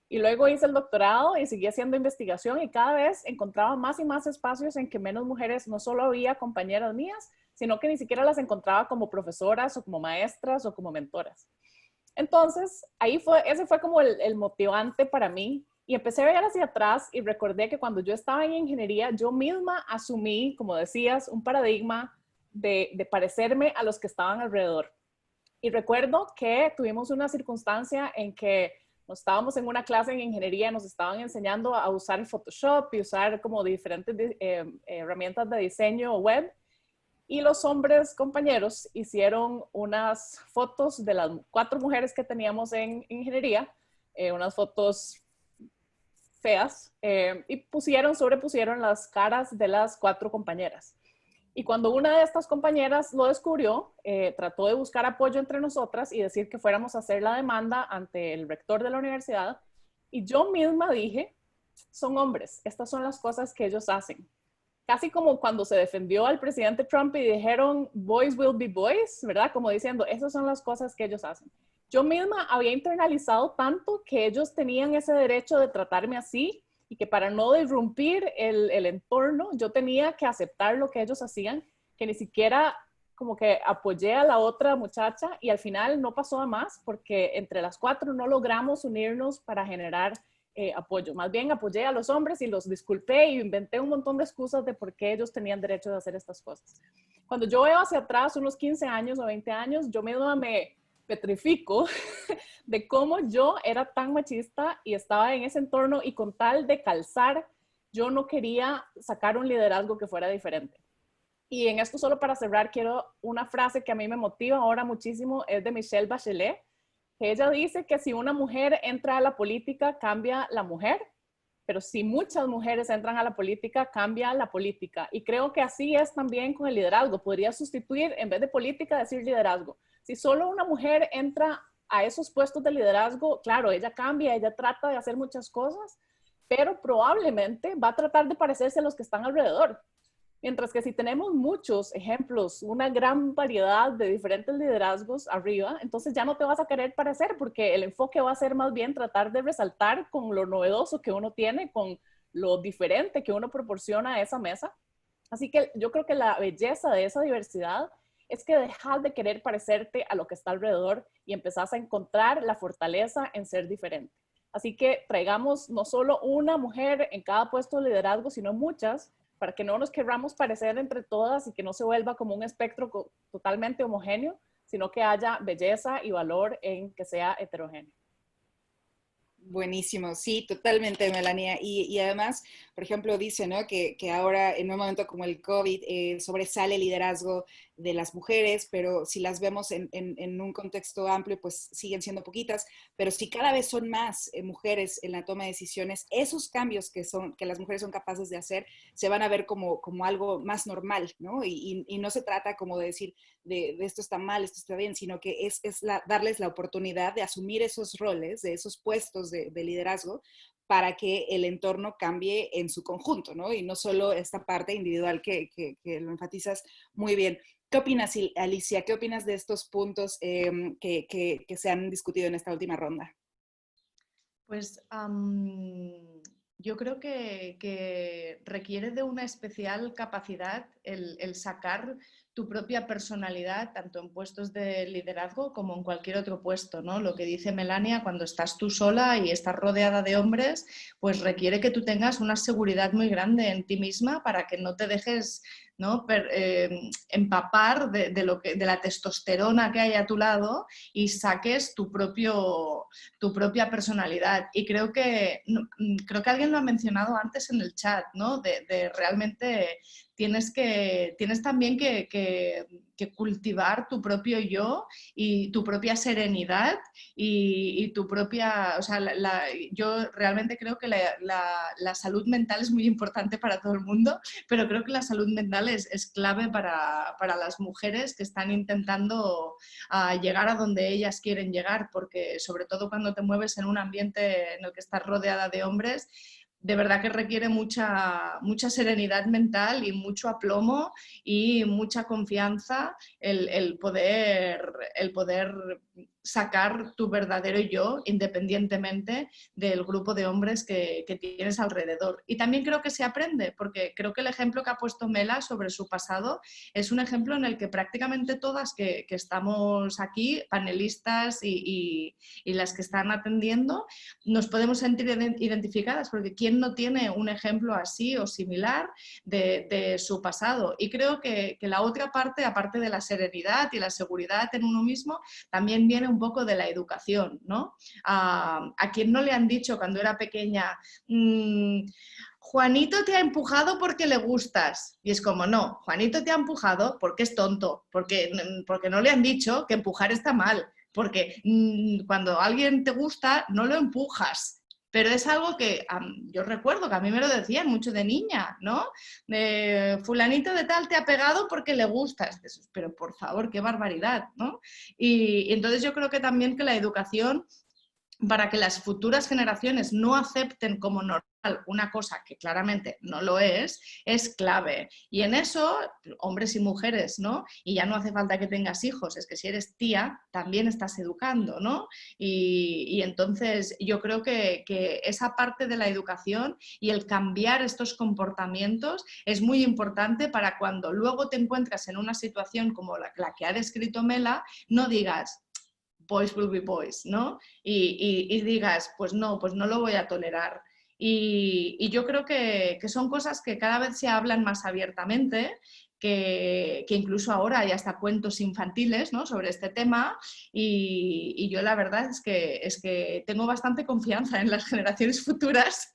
Y luego hice el doctorado y seguí haciendo investigación y cada vez encontraba más y más espacios en que menos mujeres, no solo había compañeras mías, sino que ni siquiera las encontraba como profesoras o como maestras o como mentoras. Entonces, ese fue como el motivante para mí. Y empecé a ver hacia atrás y recordé que cuando yo estaba en ingeniería, yo misma asumí, como decías, un paradigma de parecerme a los que estaban alrededor. Y recuerdo que tuvimos una circunstancia en que estábamos en una clase en ingeniería, nos estaban enseñando a usar Photoshop y usar como diferentes herramientas de diseño web. Y los hombres compañeros hicieron unas fotos de las 4 mujeres que teníamos en ingeniería, unas fotos feas, y sobrepusieron las caras de las 4 compañeras. Y cuando una de estas compañeras lo descubrió, trató de buscar apoyo entre nosotras y decir que fuéramos a hacer la demanda ante el rector de la universidad. Y yo misma dije, son hombres, estas son las cosas que ellos hacen. Casi como cuando se defendió al presidente Trump y dijeron, boys will be boys, ¿verdad? Como diciendo, esas son las cosas que ellos hacen. Yo misma había internalizado tanto que ellos tenían ese derecho de tratarme así y que para no disrumpir el entorno, yo tenía que aceptar lo que ellos hacían, que ni siquiera como que apoyé a la otra muchacha y al final no pasó a más porque entre las 4 no logramos unirnos para generar apoyo. Más bien apoyé a los hombres y los disculpé y inventé un montón de excusas de por qué ellos tenían derecho de hacer estas cosas. Cuando yo veo hacia atrás unos 15 años o 20 años, yo misma me petrifico de cómo yo era tan machista y estaba en ese entorno y con tal de calzar, yo no quería sacar un liderazgo que fuera diferente. Y en esto solo para cerrar, quiero una frase que a mí me motiva ahora muchísimo, es de Michelle Bachelet, que ella dice que si una mujer entra a la política, cambia la mujer, pero si muchas mujeres entran a la política, cambia la política. Y creo que así es también con el liderazgo. Podría sustituir, en vez de política, decir liderazgo. Si solo una mujer entra a esos puestos de liderazgo, claro, ella cambia, ella trata de hacer muchas cosas, pero probablemente va a tratar de parecerse a los que están alrededor. Mientras que si tenemos muchos ejemplos, una gran variedad de diferentes liderazgos arriba, entonces ya no te vas a querer parecer porque el enfoque va a ser más bien tratar de resaltar con lo novedoso que uno tiene, con lo diferente que uno proporciona a esa mesa. Así que yo creo que la belleza de esa diversidad es que dejas de querer parecerte a lo que está alrededor y empezás a encontrar la fortaleza en ser diferente. Así que traigamos no solo una mujer en cada puesto de liderazgo, sino muchas, para que no nos querramos parecer entre todas y que no se vuelva como un espectro totalmente homogéneo, sino que haya belleza y valor en que sea heterogéneo. Buenísimo, sí, totalmente, Melania. Y además, por ejemplo, dice, ¿no? que ahora en un momento como el COVID sobresale el liderazgo de las mujeres, pero si las vemos en un contexto amplio, pues siguen siendo poquitas, pero si cada vez son más mujeres en la toma de decisiones, esos cambios que las mujeres son capaces de hacer se van a ver como algo más normal, ¿no? Y no se trata como de decir, de esto está mal, esto está bien, sino que es darles la oportunidad de asumir esos roles, de esos puestos de liderazgo, para que el entorno cambie en su conjunto, ¿no? Y no solo esta parte individual que lo enfatizas muy bien. ¿Qué opinas, Alicia? ¿Qué opinas de estos puntos que se han discutido en esta última ronda? Pues yo creo que requiere de una especial capacidad el sacar tu propia personalidad, tanto en puestos de liderazgo como en cualquier otro puesto, ¿no? Lo que dice Melania, cuando estás tú sola y estás rodeada de hombres, pues requiere que tú tengas una seguridad muy grande en ti misma para que no te dejes, ¿no? empapar de la testosterona que hay a tu lado y saques tu propia personalidad. Y creo que alguien lo ha mencionado antes en el chat, ¿no? De realmente tienes también que cultivar tu propio yo y tu propia serenidad y tu propia... O sea, yo realmente creo que la salud mental es muy importante para todo el mundo, pero creo que la salud mental es clave para las mujeres que están intentando llegar a donde ellas quieren llegar, porque sobre todo cuando te mueves en un ambiente en el que estás rodeada de hombres, de verdad que requiere mucha serenidad mental y mucho aplomo y mucha confianza el poder sacar tu verdadero yo independientemente del grupo de hombres que tienes alrededor. Y también creo que se aprende, porque creo que el ejemplo que ha puesto Mela sobre su pasado es un ejemplo en el que prácticamente todas que estamos aquí, panelistas y las que están atendiendo, nos podemos sentir identificadas, porque ¿quién no tiene un ejemplo así o similar de su pasado? Y creo que la otra parte, aparte de la serenidad y la seguridad en uno mismo, también viene un poco de la educación, ¿no? A quien no le han dicho cuando era pequeña, Juanito te ha empujado porque le gustas. Y es como, no, Juanito te ha empujado porque es tonto, porque no le han dicho que empujar está mal, porque cuando alguien te gusta no lo empujas. Pero es algo que yo recuerdo que a mí me lo decían mucho de niña, ¿no? Fulanito de tal te ha pegado porque le gustas. Pero por favor, qué barbaridad, ¿no? Y entonces yo creo que también que la educación, para que las futuras generaciones no acepten como normal una cosa que claramente no lo es clave. Y en eso, hombres y mujeres, ¿no? Y ya no hace falta que tengas hijos, es que si eres tía, también estás educando, ¿no? Y entonces yo creo que esa parte de la educación y el cambiar estos comportamientos es muy importante para cuando luego te encuentras en una situación como la que ha descrito Mela, no digas boys will be boys, ¿no? Y digas, pues no lo voy a tolerar. Y yo creo que son cosas que cada vez se hablan más abiertamente, que incluso ahora hay hasta cuentos infantiles, ¿no?, sobre este tema, y yo la verdad es que tengo bastante confianza en las generaciones futuras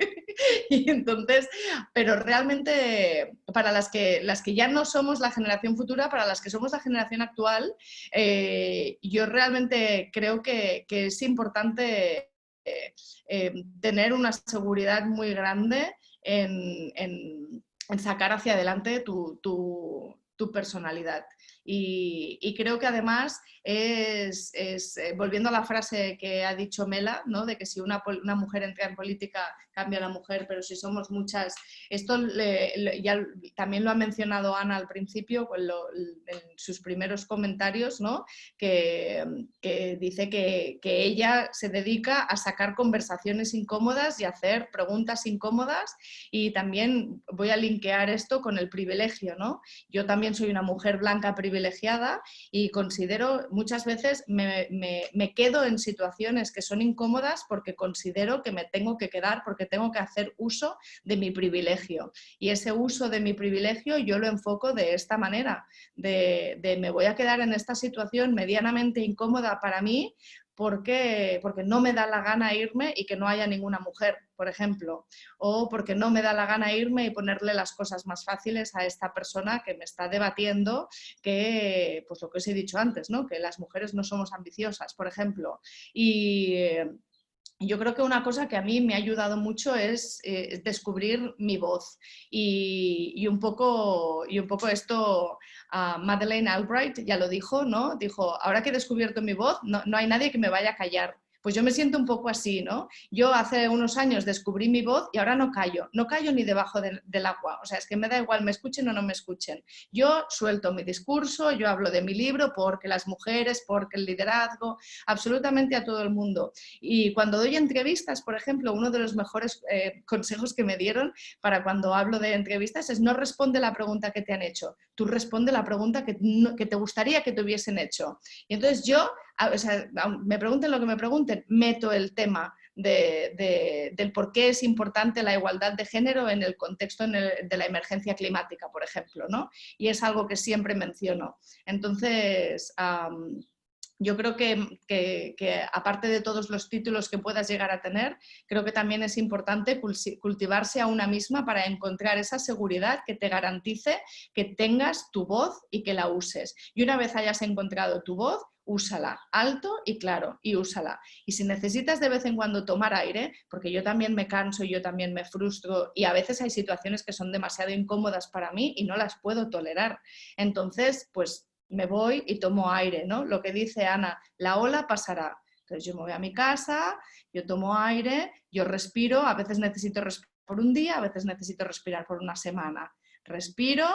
y entonces, pero realmente para las que ya no somos la generación futura, para las que somos la generación actual, yo realmente creo que es importante tener una seguridad muy grande en sacar hacia adelante tu personalidad. Y creo que además volviendo a la frase que ha dicho Mela, ¿no?, de que si una mujer entra en política cambia a la mujer, pero si somos muchas, esto ya también lo ha mencionado Ana al principio en sus primeros comentarios, ¿no?, que dice que ella se dedica a sacar conversaciones incómodas y a hacer preguntas incómodas, y también voy a linkear esto con el privilegio, ¿no? Yo también soy una mujer blanca privilegiada y considero, muchas veces me quedo en situaciones que son incómodas porque considero que me tengo que quedar, porque tengo que hacer uso de mi privilegio. Y ese uso de mi privilegio yo lo enfoco de esta manera, de me voy a quedar en esta situación medianamente incómoda para mí, porque no me da la gana irme y que no haya ninguna mujer, por ejemplo, o porque no me da la gana irme y ponerle las cosas más fáciles a esta persona que me está debatiendo que, pues lo que os he dicho antes, ¿no?, que las mujeres no somos ambiciosas, por ejemplo. Y yo creo que una cosa que a mí me ha ayudado mucho es descubrir mi voz, y un poco esto, Madeleine Albright ya lo dijo, ¿no? Dijo, ahora que he descubierto mi voz, no hay nadie que me vaya a callar. Pues yo me siento un poco así, ¿no? Yo hace unos años descubrí mi voz y ahora no callo ni debajo del agua. O sea, es que me da igual me escuchen o no me escuchen. Yo suelto mi discurso, yo hablo de mi libro porque las mujeres, porque el liderazgo, absolutamente a todo el mundo. Y cuando doy entrevistas, por ejemplo, uno de los mejores consejos que me dieron para cuando hablo de entrevistas es: no responde la pregunta que te han hecho, tú responde la pregunta que te gustaría que te hubiesen hecho. Y entonces yo, o sea, me pregunten lo que me pregunten, meto el tema del por qué es importante la igualdad de género en el contexto de la emergencia climática, por ejemplo, ¿no? Y es algo que siempre menciono. Entonces, yo creo que aparte de todos los títulos que puedas llegar a tener, creo que también es importante cultivarse a una misma para encontrar esa seguridad que te garantice que tengas tu voz y que la uses. Y una vez hayas encontrado tu voz, úsala alto y claro, y úsala. Y si necesitas de vez en cuando tomar aire, porque yo también me canso, yo también me frustro, y a veces hay situaciones que son demasiado incómodas para mí y no las puedo tolerar. Entonces, pues me voy y tomo aire, ¿no? Lo que dice Ana, la ola pasará. Entonces yo me voy a mi casa, yo tomo aire, yo respiro, a veces necesito respirar por un día, a veces necesito respirar por una semana. Respiro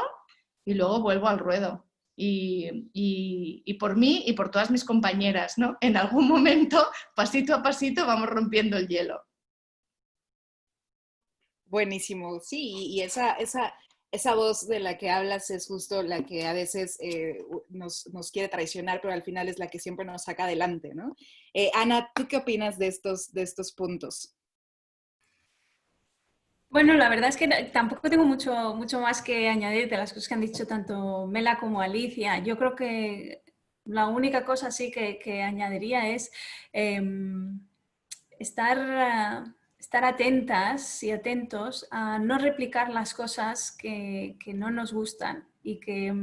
y luego vuelvo al ruedo. y por mí y por todas mis compañeras, ¿no? En algún momento, pasito a pasito, vamos rompiendo el hielo. Buenísimo, sí, y esa voz de la que hablas es justo la que a veces nos quiere traicionar, pero al final es la que siempre nos saca adelante, ¿no? Ana, ¿tú qué opinas de estos puntos? Bueno, la verdad es que tampoco tengo mucho más que añadir de las cosas que han dicho tanto Mela como Alicia. Yo creo que la única cosa sí que añadiría es estar atentas y atentos a no replicar las cosas que no nos gustan y que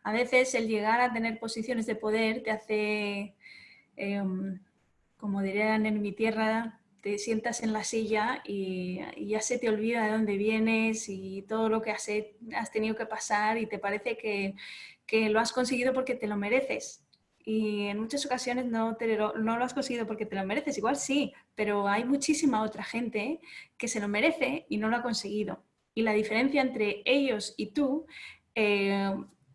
a veces el llegar a tener posiciones de poder te hace, como dirían en mi tierra, te sientas en la silla y ya se te olvida de dónde vienes y todo lo que has tenido que pasar y te parece que lo has conseguido porque te lo mereces. Y en muchas ocasiones no lo has conseguido porque te lo mereces, igual sí, pero hay muchísima otra gente que se lo merece y no lo ha conseguido. Y la diferencia entre ellos y tú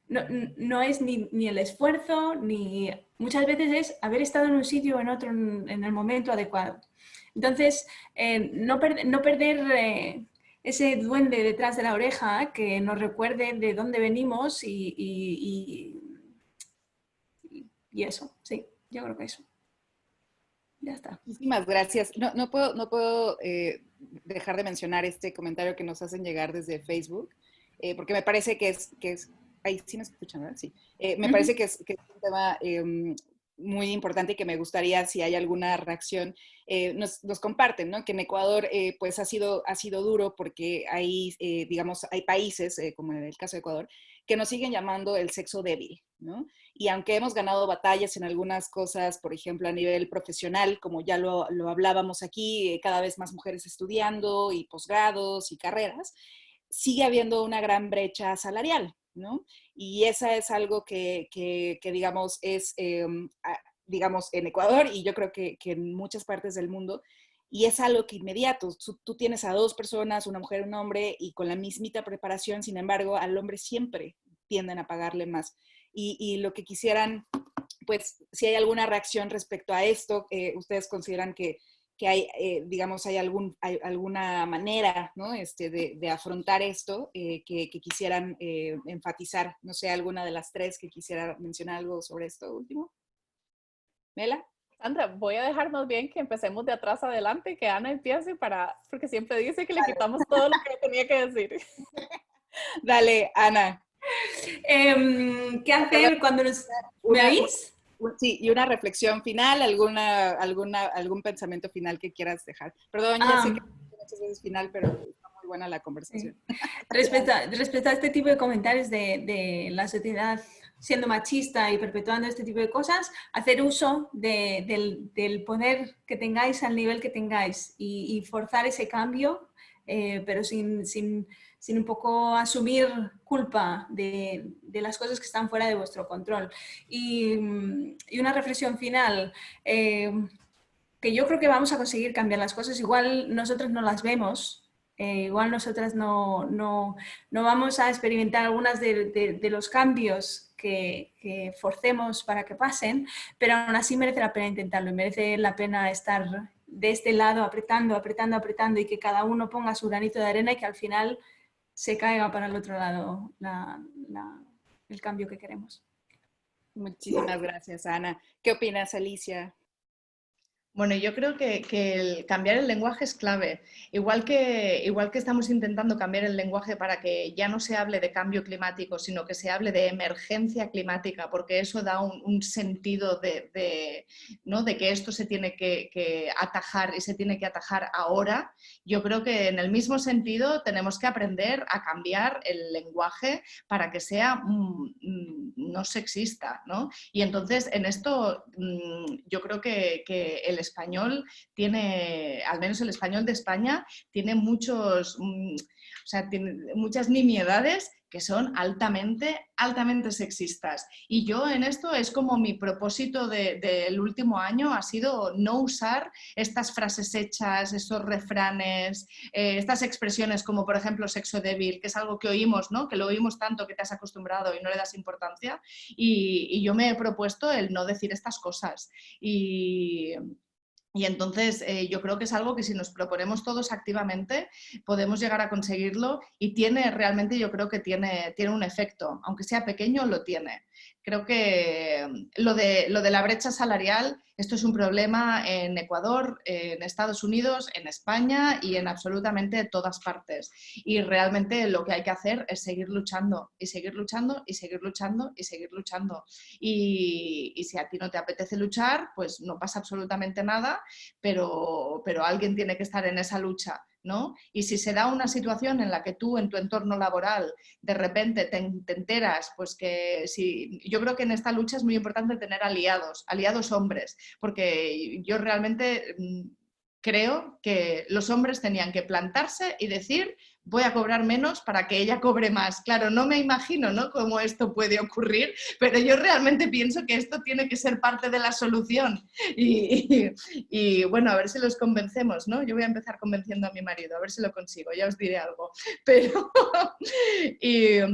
no es ni el esfuerzo, ni muchas veces es haber estado en un sitio o en otro en el momento adecuado. Entonces, no perder ese duende detrás de la oreja que nos recuerde de dónde venimos y eso, sí, yo creo que eso. Ya está. Muchísimas gracias. No puedo dejar de mencionar este comentario que nos hacen llegar desde Facebook, porque me parece que es ahí sí nos escuchan, ¿verdad? Sí. Me parece que es un tema muy importante y que me gustaría, si hay alguna reacción, nos comparten, ¿no? Que en Ecuador pues ha sido duro porque hay, digamos, hay países, como en el caso de Ecuador, que nos siguen llamando el sexo débil, ¿no? Y aunque hemos ganado batallas en algunas cosas, por ejemplo, a nivel profesional, como ya lo hablábamos aquí, cada vez más mujeres estudiando y posgrados y carreras, sigue habiendo una gran brecha salarial, ¿no? Y esa es algo que digamos, es, digamos, en Ecuador y yo creo que en muchas partes del mundo, y es algo que inmediato, tú tienes a dos personas, una mujer y un hombre, y con la mismita preparación, sin embargo, al hombre siempre tienden a pagarle más. Y lo que quisieran, pues, si hay alguna reacción respecto a esto, ustedes consideran que hay, digamos, hay alguna manera, ¿no? De afrontar esto que quisieran enfatizar. No sé, alguna de las tres que quisiera mencionar algo sobre esto último. ¿Mela? Sandra, voy a dejar más bien que empecemos de atrás adelante, que Ana empiece porque siempre dice que le quitamos todo lo que tenía que decir. Dale, Ana. ¿Qué hacer cuando nos... ¿Me oís? Sí, y una reflexión final, algún pensamiento final que quieras dejar. Perdón, ya sé que muchas veces final, pero está muy buena la conversación. Sí. Respecto a este tipo de comentarios de la sociedad siendo machista y perpetuando este tipo de cosas, hacer uso del poder que tengáis al nivel que tengáis y forzar ese cambio, pero sin un poco asumir culpa de las cosas que están fuera de vuestro control. Y una reflexión final, que yo creo que vamos a conseguir cambiar las cosas, igual nosotros no las vemos, igual nosotras no vamos a experimentar algunas de los cambios que forcemos para que pasen, pero aún así merece la pena intentarlo y merece la pena estar de este lado apretando y que cada uno ponga su granito de arena y que al final se caiga para el otro lado el cambio que queremos. Muchísimas gracias, Ana. ¿Qué opinas, Alicia? Bueno, yo creo que el cambiar el lenguaje es clave. Igual que estamos intentando cambiar el lenguaje para que ya no se hable de cambio climático, sino que se hable de emergencia climática, porque eso da un sentido ¿no? de que esto se tiene que atajar y se tiene que atajar ahora. Yo creo que en el mismo sentido tenemos que aprender a cambiar el lenguaje para que sea no sexista, ¿no? Y entonces en esto yo creo que el español tiene, al menos el español de España, tiene tiene muchas nimiedades que son altamente sexistas. Y yo en esto es como mi propósito del último año ha sido no usar estas frases hechas, esos refranes, estas expresiones como por ejemplo sexo débil, que es algo que oímos, ¿no? Que lo oímos tanto que te has acostumbrado y no le das importancia. Y yo me he propuesto el no decir estas cosas. Y entonces yo creo que es algo que si nos proponemos todos activamente podemos llegar a conseguirlo y tiene realmente, yo creo que tiene un efecto, aunque sea pequeño, lo tiene. Creo que lo de la brecha salarial, esto es un problema en Ecuador, en Estados Unidos, en España y en absolutamente todas partes. Y realmente lo que hay que hacer es seguir luchando y seguir luchando y seguir luchando y seguir luchando. Y si a ti no te apetece luchar, pues no pasa absolutamente nada, pero alguien tiene que estar en esa lucha, ¿no? Y si se da una situación en la que tú en tu entorno laboral de repente te enteras, pues que yo creo que en esta lucha es muy importante tener aliados hombres, porque yo realmente creo que los hombres tenían que plantarse y decir voy a cobrar menos para que ella cobre más. Claro, no me imagino, ¿no?, cómo esto puede ocurrir, pero yo realmente pienso que esto tiene que ser parte de la solución. Y bueno, a ver si los convencemos, ¿no? Yo voy a empezar convenciendo a mi marido, a ver si lo consigo, ya os diré algo. Pero la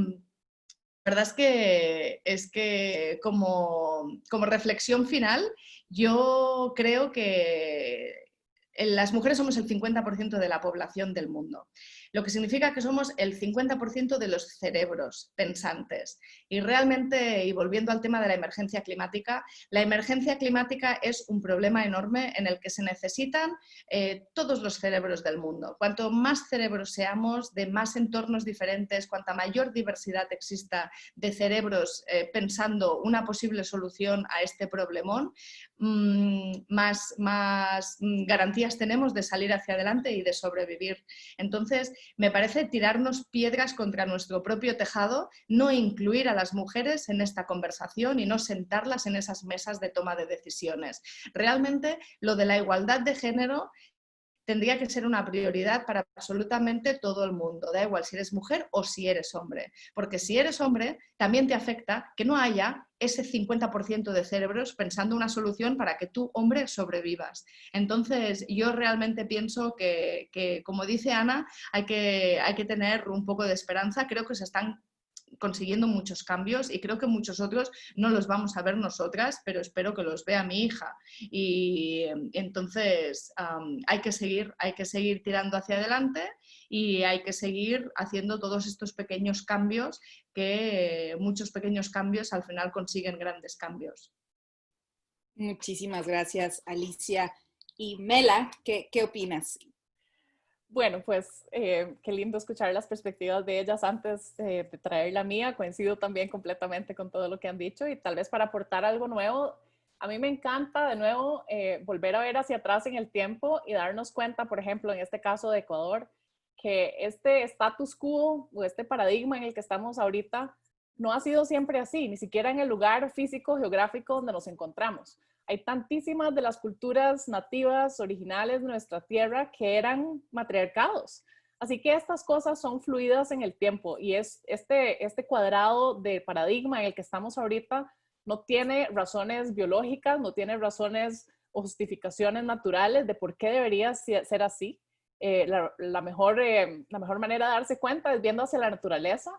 verdad es que como reflexión final, yo creo que las mujeres somos el 50% de la población del mundo, lo que significa que somos el 50% de los cerebros pensantes. Y realmente, y volviendo al tema de la emergencia climática es un problema enorme en el que se necesitan todos los cerebros del mundo. Cuanto más cerebros seamos, de más entornos diferentes, cuanta mayor diversidad exista de cerebros pensando una posible solución a este problemón, más garantías tenemos de salir hacia adelante y de sobrevivir. Entonces, me parece tirarnos piedras contra nuestro propio tejado, no incluir a las mujeres en esta conversación y no sentarlas en esas mesas de toma de decisiones. Realmente, lo de la igualdad de género tendría que ser una prioridad para absolutamente todo el mundo, da igual si eres mujer o si eres hombre, porque si eres hombre también te afecta que no haya ese 50% de cerebros pensando una solución para que tú, hombre, sobrevivas. Entonces, yo realmente pienso que como dice Ana, hay que tener un poco de esperanza. Creo que se están consiguiendo muchos cambios y creo que muchos otros no los vamos a ver nosotras, pero espero que los vea mi hija. Y entonces hay que seguir tirando hacia adelante y hay que seguir haciendo todos estos pequeños cambios, que muchos pequeños cambios al final consiguen grandes cambios. Muchísimas gracias, Alicia. Y Mela, ¿qué opinas? Bueno, pues qué lindo escuchar las perspectivas de ellas antes de traer la mía. Coincido también completamente con todo lo que han dicho y tal vez para aportar algo nuevo, a mí me encanta de nuevo volver a ver hacia atrás en el tiempo y darnos cuenta, por ejemplo, en este caso de Ecuador, que este status quo o este paradigma en el que estamos ahorita no ha sido siempre así, ni siquiera en el lugar físico, geográfico donde nos encontramos. Hay tantísimas de las culturas nativas, originales de nuestra tierra que eran matriarcados. Así que estas cosas son fluidas en el tiempo y es este cuadrado de paradigma en el que estamos ahorita no tiene razones biológicas, no tiene razones o justificaciones naturales de por qué debería ser así. La mejor manera de darse cuenta es viendo hacia la naturaleza.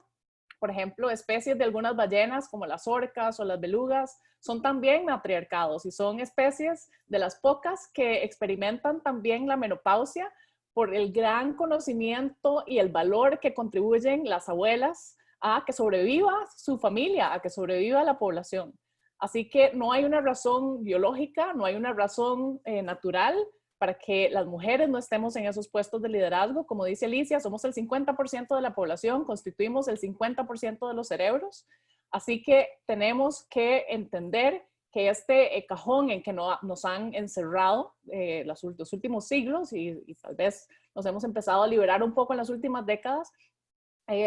Por ejemplo, especies de algunas ballenas como las orcas o las belugas son también matriarcados y son especies de las pocas que experimentan también la menopausia por el gran conocimiento y el valor que contribuyen las abuelas a que sobreviva su familia, a que sobreviva la población. Así que no hay una razón biológica, no hay una razón natural para que las mujeres no estemos en esos puestos de liderazgo. Como dice Alicia, somos el 50% de la población, constituimos el 50% de los cerebros. Así que tenemos que entender que este cajón en que nos han encerrado los últimos siglos y tal vez nos hemos empezado a liberar un poco en las últimas décadas,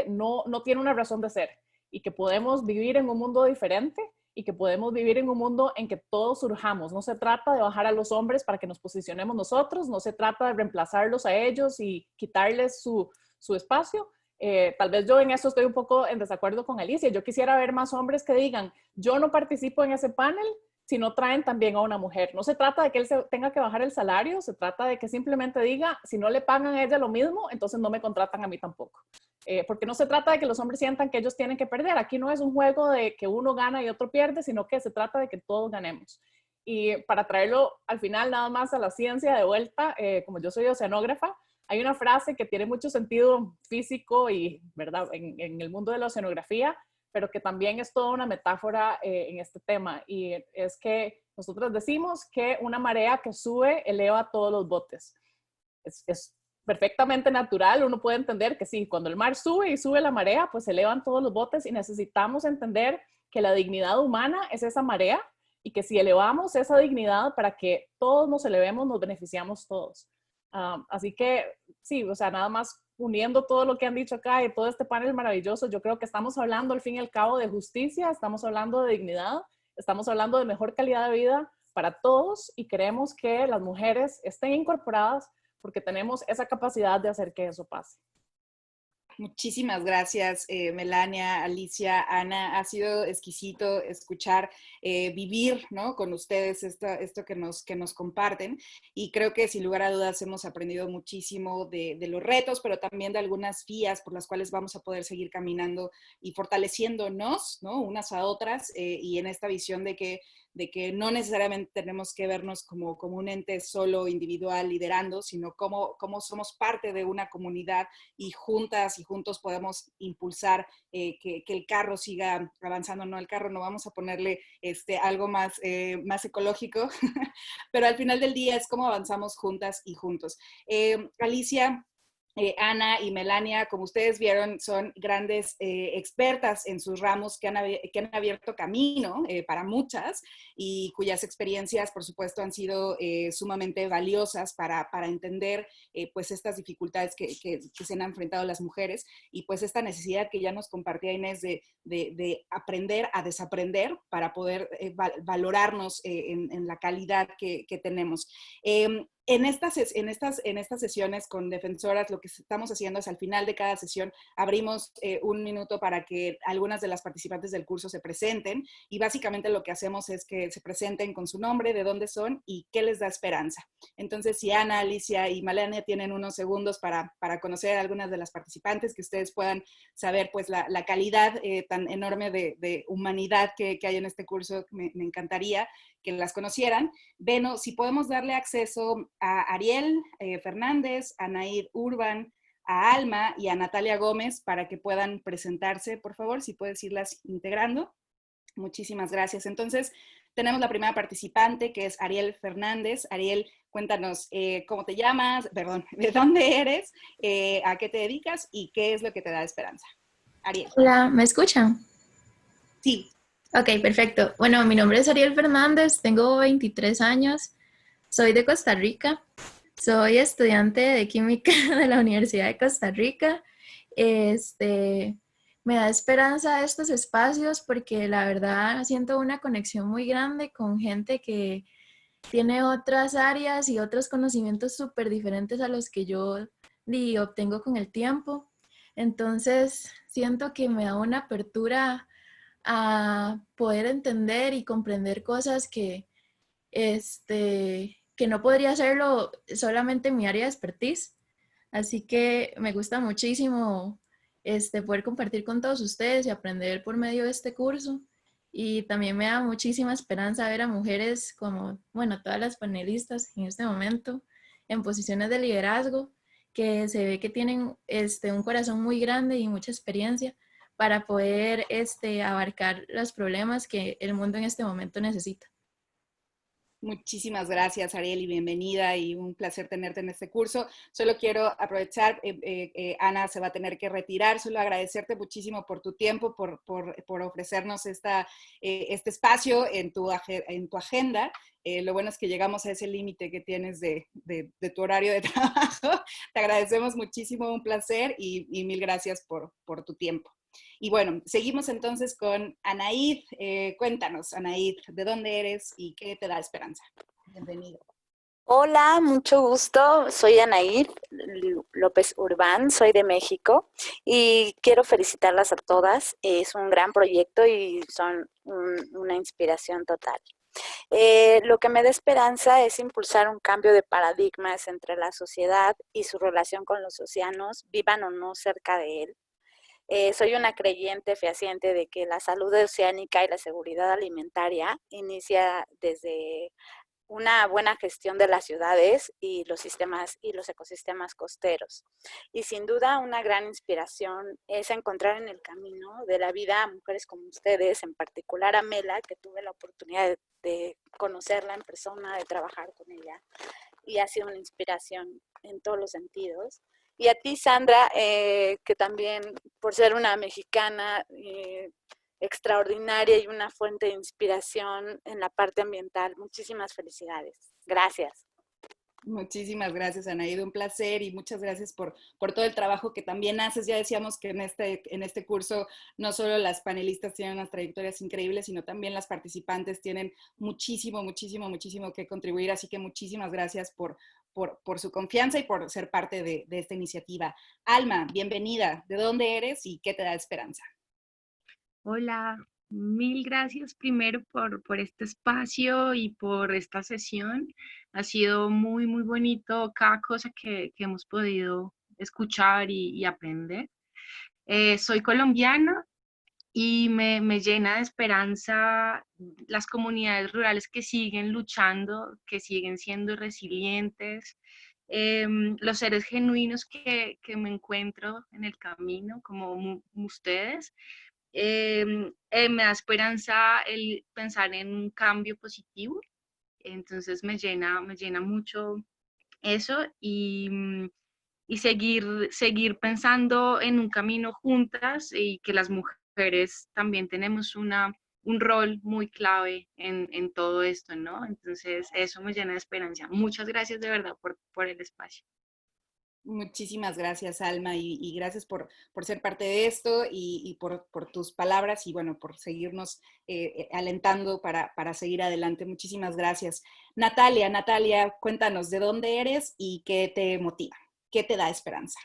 no tiene una razón de ser y que podemos vivir en un mundo diferente y que podemos vivir en un mundo en que todos surjamos. No se trata de bajar a los hombres para que nos posicionemos nosotros, no se trata de reemplazarlos a ellos y quitarles su espacio. Tal vez yo en eso estoy un poco en desacuerdo con Alicia. Yo quisiera ver más hombres que digan, yo no participo en ese panel si no traen también a una mujer. No se trata de que él tenga que bajar el salario, se trata de que simplemente diga, si no le pagan a ella lo mismo, entonces no me contratan a mí tampoco. Porque no se trata de que los hombres sientan que ellos tienen que perder. Aquí no es un juego de que uno gana y otro pierde, sino que se trata de que todos ganemos. Y para traerlo al final nada más a la ciencia de vuelta, como yo soy oceanógrafa, hay una frase que tiene mucho sentido físico y, ¿verdad?, en el mundo de la oceanografía, pero que también es toda una metáfora en este tema. Y es que nosotros decimos que una marea que sube eleva todos los botes. Es perfectamente natural, uno puede entender que sí, cuando el mar sube y sube la marea, pues se elevan todos los botes y necesitamos entender que la dignidad humana es esa marea y que si elevamos esa dignidad para que todos nos elevemos, nos beneficiamos todos. Así que sí, o sea, nada más uniendo todo lo que han dicho acá y todo este panel maravilloso, yo creo que estamos hablando al fin y al cabo de justicia, estamos hablando de dignidad, estamos hablando de mejor calidad de vida para todos y queremos que las mujeres estén incorporadas porque tenemos esa capacidad de hacer que eso pase. Muchísimas gracias, Melania, Alicia, Ana. Ha sido exquisito escuchar, vivir, ¿no?, con ustedes esto que nos comparten. Y creo que sin lugar a dudas hemos aprendido muchísimo de los retos, pero también de algunas vías por las cuales vamos a poder seguir caminando y fortaleciéndonos, ¿no?, unas a otras, y en esta visión de que no necesariamente tenemos que vernos como un ente solo, individual, liderando, sino como somos parte de una comunidad y juntas y juntos podemos impulsar que el carro siga avanzando. No, el carro no, vamos a ponerle algo más ecológico, pero al final del día es cómo avanzamos juntas y juntos. Alicia, Ana y Melania, como ustedes vieron, son grandes expertas en sus ramos que han abierto camino para muchas y cuyas experiencias, por supuesto, han sido sumamente valiosas para entender pues estas dificultades que se han enfrentado las mujeres y pues esta necesidad que ya nos compartía Inés de aprender a desaprender para poder valorarnos en la calidad que tenemos. En estas sesiones con defensoras, lo que estamos haciendo es al final de cada sesión abrimos un minuto para que algunas de las participantes del curso se presenten y básicamente lo que hacemos es que se presenten con su nombre, de dónde son y qué les da esperanza. Entonces, si Ana, Alicia y Melania tienen unos segundos para conocer a algunas de las participantes, que ustedes puedan saber pues la calidad tan enorme de humanidad que hay en este curso, me encantaría que las conocieran. Beno, si podemos darle acceso a Ariel Fernández, a Naid Urban, a Alma y a Natalia Gómez para que puedan presentarse, por favor, si puedes irlas integrando. Muchísimas gracias. Entonces, tenemos la primera participante, que es Ariel Fernández. Ariel, cuéntanos cómo te llamas, perdón, de dónde eres, a qué te dedicas y qué es lo que te da esperanza. Ariel. Hola, ¿me escuchan? Sí. Ok, perfecto. Bueno, mi nombre es Ariel Fernández, tengo 23 años, soy de Costa Rica, soy estudiante de química de la Universidad de Costa Rica. Me da esperanza estos espacios porque la verdad siento una conexión muy grande con gente que tiene otras áreas y otros conocimientos súper diferentes a los que yo obtengo con el tiempo. Entonces, siento que me da una apertura a poder entender y comprender cosas que no podría hacerlo solamente en mi área de expertise. Así que me gusta muchísimo poder compartir con todos ustedes y aprender por medio de este curso. Y también me da muchísima esperanza ver a mujeres como, bueno, todas las panelistas en este momento en posiciones de liderazgo, que se ve que tienen un corazón muy grande y mucha experiencia para poder abarcar los problemas que el mundo en este momento necesita. Muchísimas gracias, Ariel, y bienvenida, y un placer tenerte en este curso. Solo quiero aprovechar, Ana se va a tener que retirar, solo agradecerte muchísimo por tu tiempo, por ofrecernos este espacio en tu agenda. Lo bueno es que llegamos a ese límite que tienes de tu horario de trabajo. Te agradecemos muchísimo, un placer, y mil gracias por tu tiempo. Y bueno, seguimos entonces con Anaid. Cuéntanos, Anaid, ¿de dónde eres y qué te da esperanza? Bienvenido. Hola, mucho gusto. Soy Anaid. López Urbán, soy de México y quiero felicitarlas a todas. Es un gran proyecto y son una inspiración total. Lo que me da esperanza es impulsar un cambio de paradigmas entre la sociedad y su relación con los océanos, vivan o no cerca de él. Soy una creyente fehaciente de que la salud oceánica y la seguridad alimentaria inicia desde una buena gestión de las ciudades y los sistemas y los ecosistemas costeros. Y sin duda una gran inspiración es encontrar en el camino de la vida a mujeres como ustedes, en particular a Mela, que tuve la oportunidad de conocerla en persona, de trabajar con ella, y ha sido una inspiración en todos los sentidos. Y a ti, Sandra, que también por ser una mexicana extraordinaria y una fuente de inspiración en la parte ambiental. Muchísimas felicidades. Gracias. Muchísimas gracias, Anaída, un placer y muchas gracias por todo el trabajo que también haces. Ya decíamos que en este curso no solo las panelistas tienen unas trayectorias increíbles, sino también las participantes tienen muchísimo que contribuir, así que muchísimas gracias por su confianza y por ser parte de esta iniciativa. Alma, bienvenida. ¿De dónde eres y qué te da esperanza? Hola, mil gracias primero por este espacio y por esta sesión. Ha sido muy, muy bonito cada cosa que hemos podido escuchar y aprender. Soy colombiana y me llena de esperanza las comunidades rurales que siguen luchando, que siguen siendo resilientes, los seres genuinos que me encuentro en el camino, como ustedes. Me da esperanza el pensar en un cambio positivo, entonces me llena mucho eso y seguir pensando en un camino juntas y que las mujeres también tenemos un rol muy clave en todo esto, ¿no? Entonces eso me llena de esperanza. Muchas gracias de verdad por el espacio. Muchísimas gracias, Alma, y gracias por ser parte de esto y por tus palabras y bueno, por seguirnos alentando para seguir adelante. Muchísimas gracias. Natalia, cuéntanos de dónde eres y qué te motiva, qué te da esperanza.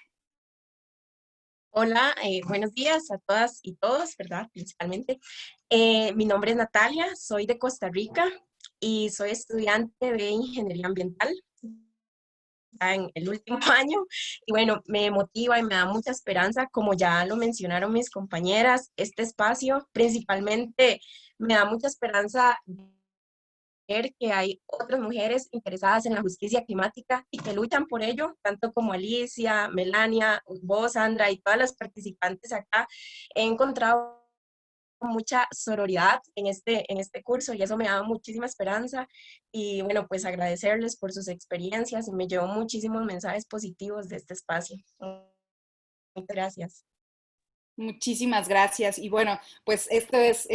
Hola, buenos días a todas y todos, ¿verdad? Principalmente. Mi nombre es Natalia, soy de Costa Rica y soy estudiante de Ingeniería Ambiental en el último año y bueno, me motiva y me da mucha esperanza, como ya lo mencionaron mis compañeras, este espacio principalmente me da mucha esperanza ver que hay otras mujeres interesadas en la justicia climática y que luchan por ello, tanto como Alicia, Melania, vos, Sandra y todas las participantes acá. He encontrado mucha sororidad en este curso y eso me da muchísima esperanza y bueno, pues agradecerles por sus experiencias y me llevo muchísimos mensajes positivos de este espacio. Muchas gracias. Muchísimas gracias. Y bueno, pues esto es,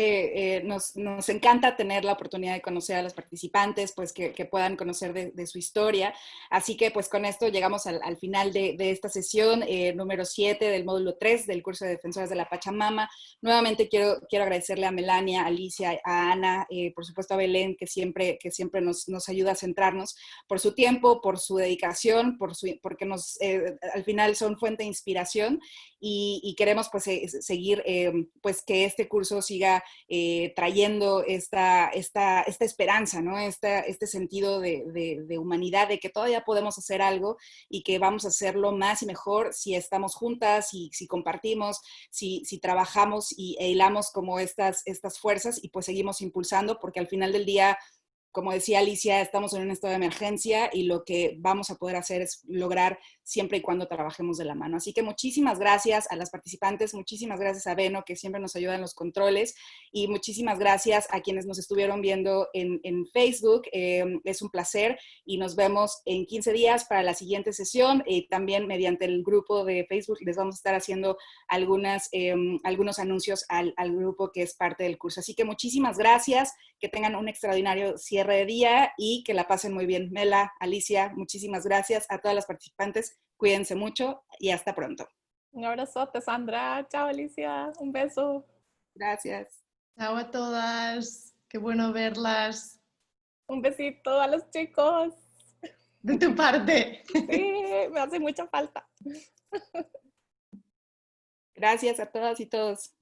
nos encanta tener la oportunidad de conocer a las participantes, pues que puedan conocer de su historia. Así que pues con esto llegamos al final de esta sesión número 7 del módulo 3 del curso de Defensoras de la Pachamama. Nuevamente quiero agradecerle a Melania, a Alicia, a Ana, por supuesto a Belén, que siempre nos ayuda a centrarnos, por su tiempo, por su dedicación, porque al final son fuente de inspiración y queremos pues seguir pues que este curso siga trayendo esta esperanza, ¿no? Este sentido de humanidad, de que todavía podemos hacer algo y que vamos a hacerlo más y mejor si estamos juntas, y si compartimos, si trabajamos e hilamos como estas fuerzas y pues seguimos impulsando, porque al final del día, como decía Alicia, estamos en un estado de emergencia y lo que vamos a poder hacer es lograr siempre y cuando trabajemos de la mano. Así que muchísimas gracias a las participantes, muchísimas gracias a Beno, que siempre nos ayuda en los controles, y muchísimas gracias a quienes nos estuvieron viendo en Facebook. Es un placer y nos vemos en 15 días para la siguiente sesión. También mediante el grupo de Facebook les vamos a estar haciendo algunos anuncios al grupo que es parte del curso. Así que muchísimas gracias, que tengan un extraordinario cierre de día y que la pasen muy bien. Mela, Alicia, muchísimas gracias a todas las participantes. Cuídense mucho y hasta pronto. Un abrazote, Sandra. Chao, Alicia. Un beso. Gracias. Chao a todas. Qué bueno verlas. Un besito a los chicos. de tu parte. Sí, me hace mucha falta. Gracias a todas y todos.